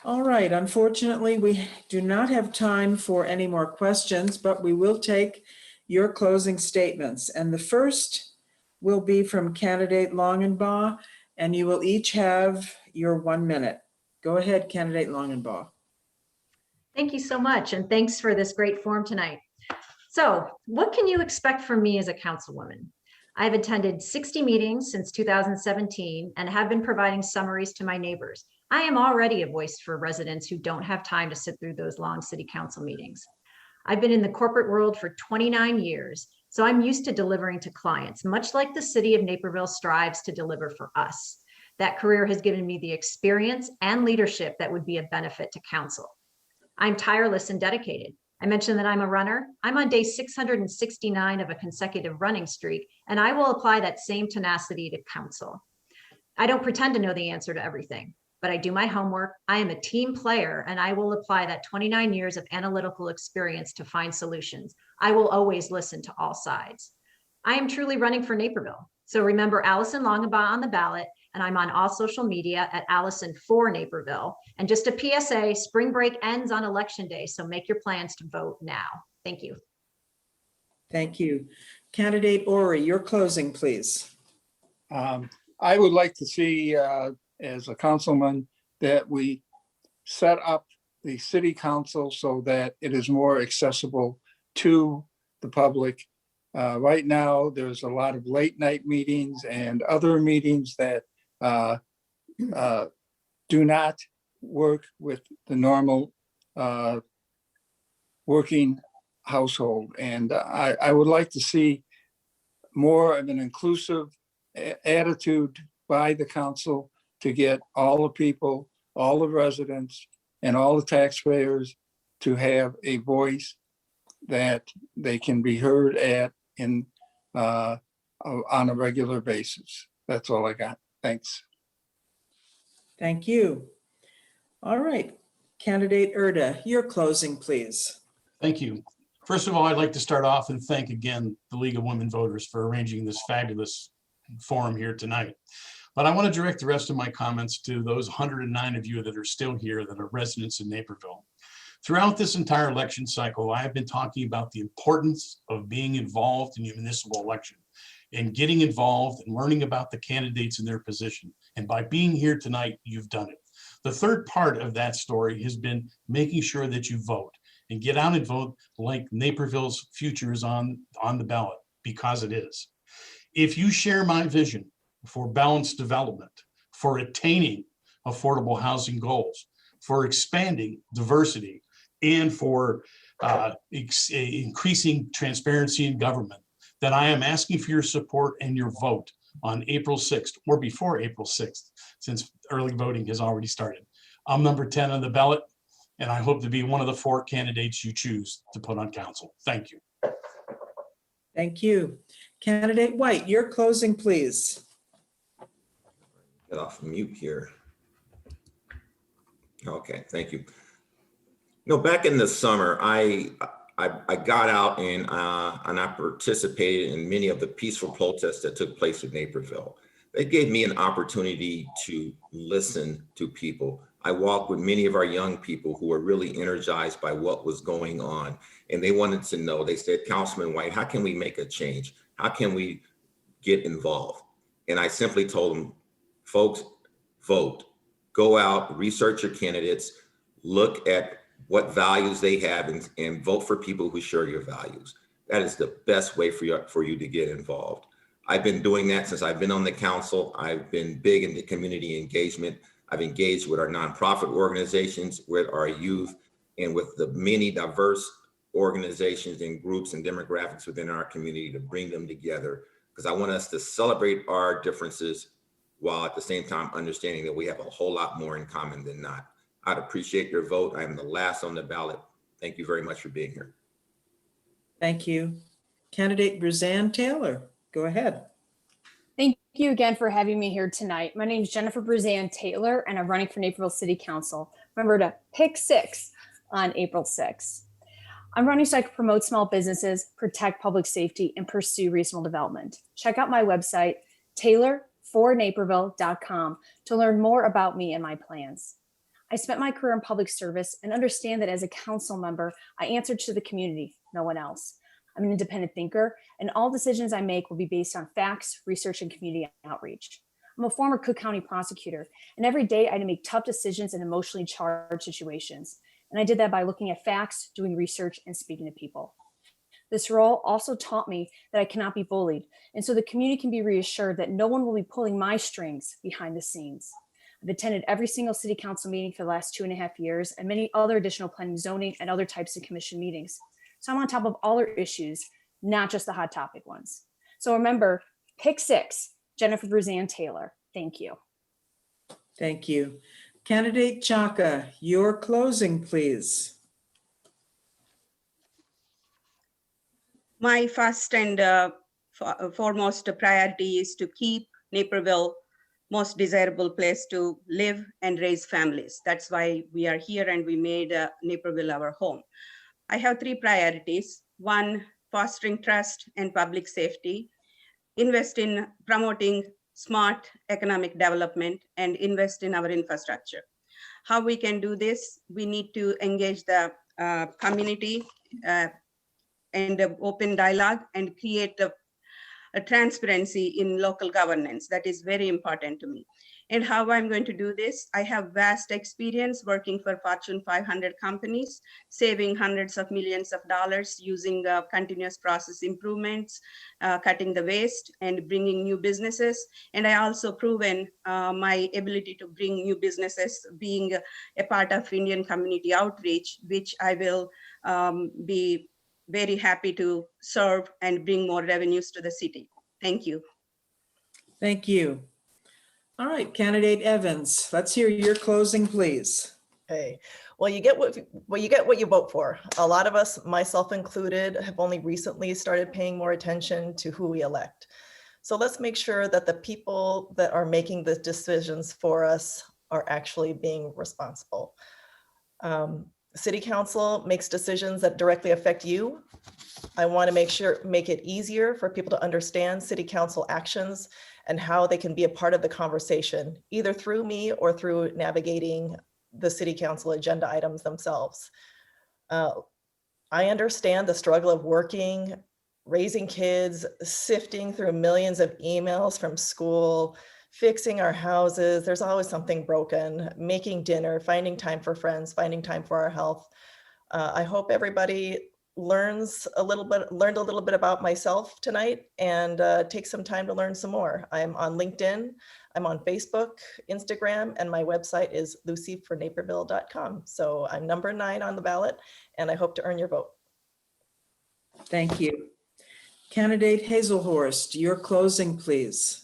All right, unfortunately, we do not have time for any more questions, but we will take your closing statements. And the first will be from candidate Longenbaum, and you will each have your 1 minute. Go ahead, candidate Longenbaum. Thank you so much. And thanks for this great forum tonight. So what can you expect from me as a councilwoman? I've attended 60 meetings since 2017 and have been providing summaries to my neighbors. I am already a voice for residents who don't have time to sit through those long city council meetings. I've been in the corporate world for 29 years, so I'm used to delivering to clients, much like the city of Naperville strives to deliver for us. That career has given me the experience and leadership that would be a benefit to council. I'm tireless and dedicated. I mentioned that I'm a runner. I'm on day 669 of a consecutive running streak, and I will apply that same tenacity to council. I don't pretend to know the answer to everything, but I do my homework. I am a team player, and I will apply that 29 years of analytical experience to find solutions. I will always listen to all sides. I am truly running for Naperville. So remember Alison Longenbaum on the ballot, and I'm on all social media at Alison for Naperville. And just a PSA, spring break ends on election day, so make your plans to vote now. Thank you. Thank you. Candidate Ori, your closing, please. I would like to see, as a councilman, that we set up the city council so that it is more accessible to the public. Right now, there's a lot of late night meetings and other meetings that do not work with the normal working household. And I would like to see more of an inclusive attitude by the council to get all the people, all the residents, and all the taxpayers to have a voice that they can be heard at on a regular basis. That's all I got. Thanks. Thank you. All right, Candidate Urda, your closing, please. Thank you. First of all, I'd like to start off and thank again the League of Women Voters for arranging this fabulous forum here tonight. But I want to direct the rest of my comments to those 109 of you that are still here that are residents in Naperville. Throughout this entire election cycle, I have been talking about the importance of being involved in a municipal election and getting involved and learning about the candidates and their position. And by being here tonight, you've done it. The third part of that story has been making sure that you vote and get out and vote like Naperville's future is on the ballot, because it is. If you share my vision for balanced development, for attaining affordable housing goals, for expanding diversity, and for increasing transparency in government, then I am asking for your support and your vote on April 6th or before April 6th, since early voting has already started. I'm number 10 on the ballot, and I hope to be one of the 4 candidates you choose to put on council. Thank you. Thank you. Candidate White, your closing, please. Get off mute here. Okay, thank you. Back in the summer, I got out and I participated in many of the peaceful protests that took place in Naperville. It gave me an opportunity to listen to people. I walked with many of our young people who were really energized by what was going on. And they wanted to know, they said, Councilman White, how can we make a change? How can we get involved? And I simply told them, folks, vote, go out, research your candidates, look at what values they have, and vote for people who share your values. That is the best way for you to get involved. I've been doing that since I've been on the council. I've been big into community engagement. I've engaged with our nonprofit organizations, with our youth, and with the many diverse organizations and groups and demographics within our community to bring them together, because I want us to celebrate our differences while at the same time understanding that we have a whole lot more in common than not. I'd appreciate your vote. I am the last on the ballot. Thank you very much for being here. Thank you. Candidate Brizanne Taylor, go ahead. Thank you again for having me here tonight. My name is Jennifer Brizanne Taylor, and I'm running for Naperville City Council. Remember to pick 6 on April 6th. I'm running so I can promote small businesses, protect public safety, and pursue regional development. Check out my website, taylorfornaperville.com, to learn more about me and my plans. I spent my career in public service and understand that as a council member, I answer to the community, no one else. I'm an independent thinker, and all decisions I make will be based on facts, research, and community outreach. I'm a former Cook County prosecutor, and every day I had to make tough decisions in emotionally charged situations. And I did that by looking at facts, doing research, and speaking to people. This role also taught me that I cannot be bullied, and so the community can be reassured that no one will be pulling my strings behind the scenes. I've attended every single city council meeting for the last 2.5 years and many other additional planning, zoning, and other types of commission meetings. So I'm on top of all our issues, not just the hot topic ones. So remember, pick 6, Jennifer Bruzan Taylor. Thank you. Thank you. Candidate Chaka, your closing, please. My first and foremost priority is to keep Naperville most desirable place to live and raise families. That's why we are here and we made Naperville our home. I have 3 priorities. 1, fostering trust and public safety, invest in promoting smart economic development, and invest in our infrastructure. How we can do this? We need to engage the community and open dialogue and create a transparency in local governance. That is very important to me. And how I'm going to do this? I have vast experience working for Fortune 500 companies, saving hundreds of millions of dollars using continuous process improvements, cutting the waste and bringing new businesses. And I also proven my ability to bring new businesses being a part of Indian community outreach, which I will be very happy to serve and bring more revenues to the city. Thank you. Thank you. All right, Candidate Evans, let's hear your closing, please. Okay, well, you get what you vote for. A lot of us, myself included, have only recently started paying more attention to who we elect. So let's make sure that the people that are making the decisions for us are actually being responsible. City Council makes decisions that directly affect you. I want to make it easier for people to understand City Council actions and how they can be a part of the conversation, either through me or through navigating the City Council agenda items themselves. I understand the struggle of working, raising kids, sifting through millions of emails from school, fixing our houses. There's always something broken, making dinner, finding time for friends, finding time for our health. I hope everybody learned a little bit about myself tonight and take some time to learn some more. I'm on LinkedIn, I'm on Facebook, Instagram, and my website is lucyfornaperville.com. So I'm number 9 on the ballot and I hope to earn your vote. Thank you. Candidate Hazelhorst, your closing, please.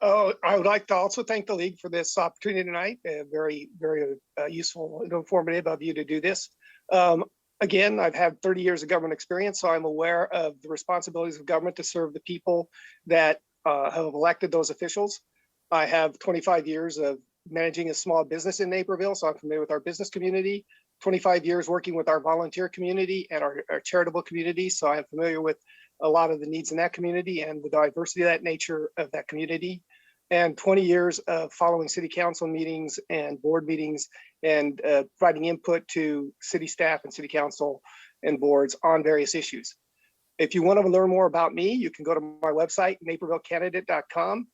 Oh, I would like to also thank the league for this opportunity tonight. Very, very useful and informative of you to do this. Again, I've had 30 years of government experience, so I'm aware of the responsibilities of government to serve the people that have elected those officials. I have 25 years of managing a small business in Naperville, so I'm familiar with our business community, 25 years working with our volunteer community and our charitable community, so I'm familiar with a lot of the needs in that community and the diversity of that nature of that community. And 20 years of following city council meetings and board meetings and providing input to city staff and city council and boards on various issues. If you want to learn more about me, you can go to my website, napervillecandidate.com.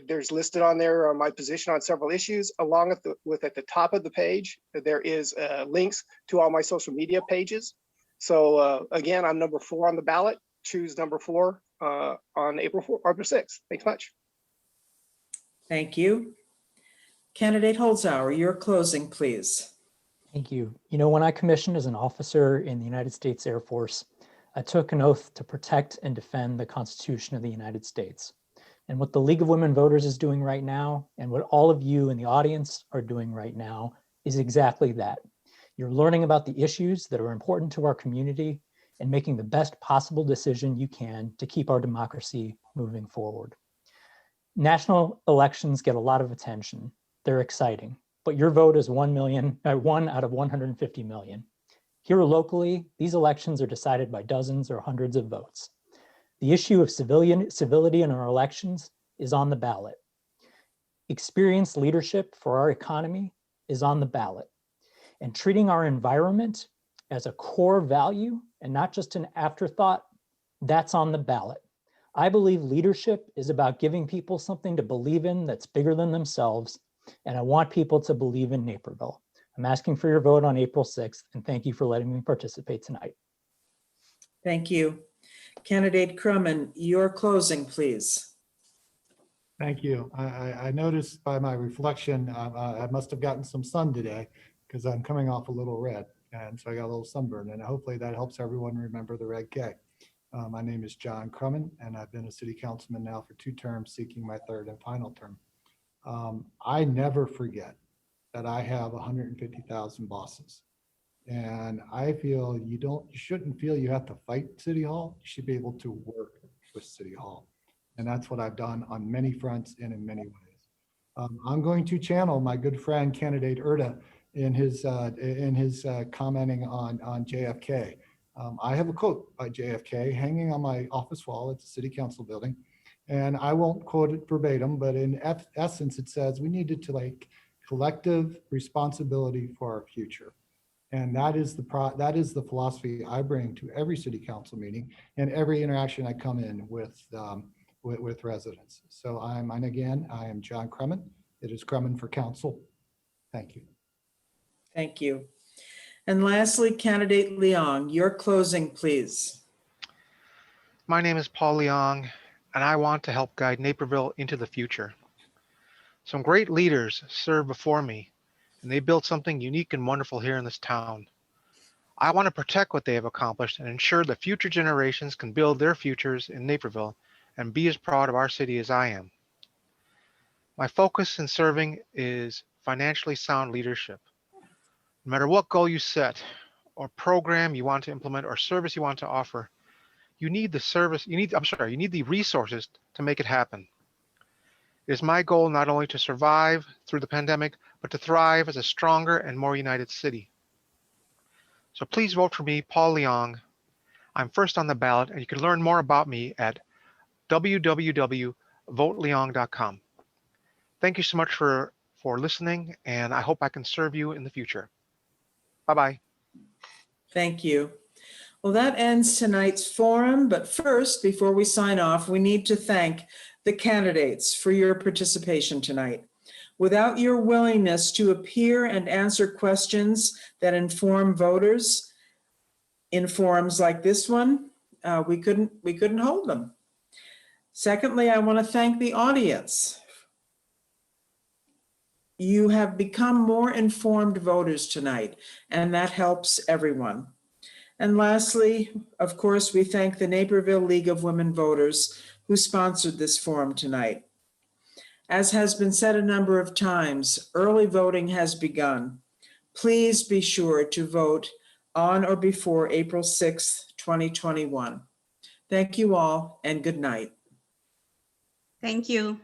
There's listed on there my position on several issues, along with at the top of the page, there is links to all my social media pages. So again, I'm number 4 on the ballot. Choose number 4 on April 6th. Thanks much. Thank you. Candidate Holzhauer, your closing, please. Thank you. You know, when I commissioned as an officer in the United States Air Force, I took an oath to protect and defend the Constitution of the United States. And what the League of Women Voters is doing right now, and what all of you in the audience are doing right now, is exactly that. You're learning about the issues that are important to our community and making the best possible decision you can to keep our democracy moving forward. National elections get a lot of attention. They're exciting, but your vote is 1 out of 150 million. Here locally, these elections are decided by dozens or hundreds of votes. The issue of civility in our elections is on the ballot. Experienced leadership for our economy is on the ballot. And treating our environment as a core value and not just an afterthought, that's on the ballot. I believe leadership is about giving people something to believe in that's bigger than themselves, and I want people to believe in Naperville. I'm asking for your vote on April 6th, and thank you for letting me participate tonight. Thank you. Candidate Crumman, your closing, please. Thank you. I noticed by my reflection, I must have gotten some sun today because I'm coming off a little red. And so I got a little sunburn, and hopefully that helps everyone remember the red K. My name is John Crumman, and I've been a city councilman now for 2 terms, seeking my 3rd and final term. I never forget that I have 150,000 bosses. And I feel you shouldn't feel you have to fight City Hall. You should be able to work with City Hall. And that's what I've done on many fronts and in many ways. I'm going to channel my good friend, candidate Urden, in his commenting on JFK. I have a quote by JFK hanging on my office wall at the City Council building. And I won't quote it verbatim, but in essence, it says we needed to like collective responsibility for our future. And that is the philosophy I bring to every city council meeting and every interaction I come in with residents. So I am John Crumman. It is Crumman for council. Thank you. Thank you. And lastly, candidate Leong, your closing, please. My name is Paul Leong, and I want to help guide Naperville into the future. Some great leaders served before me, and they built something unique and wonderful here in this town. I want to protect what they have accomplished and ensure that future generations can build their futures in Naperville and be as proud of our city as I am. My focus in serving is financially sound leadership. No matter what goal you set, or program you want to implement, or service you want to offer, you need the resources to make it happen. It is my goal not only to survive through the pandemic, but to thrive as a stronger and more united city. So please vote for me, Paul Leong. I'm first on the ballot, and you can learn more about me at www.voteleong.com. Thank you so much for listening, and I hope I can serve you in the future. Bye-bye. Thank you. Well, that ends tonight's forum, but first, before we sign off, we need to thank the candidates for your participation tonight. Without your willingness to appear and answer questions that inform voters in forums like this one, we couldn't hold them. Secondly, I want to thank the audience. You have become more informed voters tonight, and that helps everyone. And lastly, of course, we thank the Naperville League of Women Voters who sponsored this forum tonight. As has been said a number of times, early voting has begun. Please be sure to vote on or before April 6th, 2021. Thank you all, and good night. Thank you.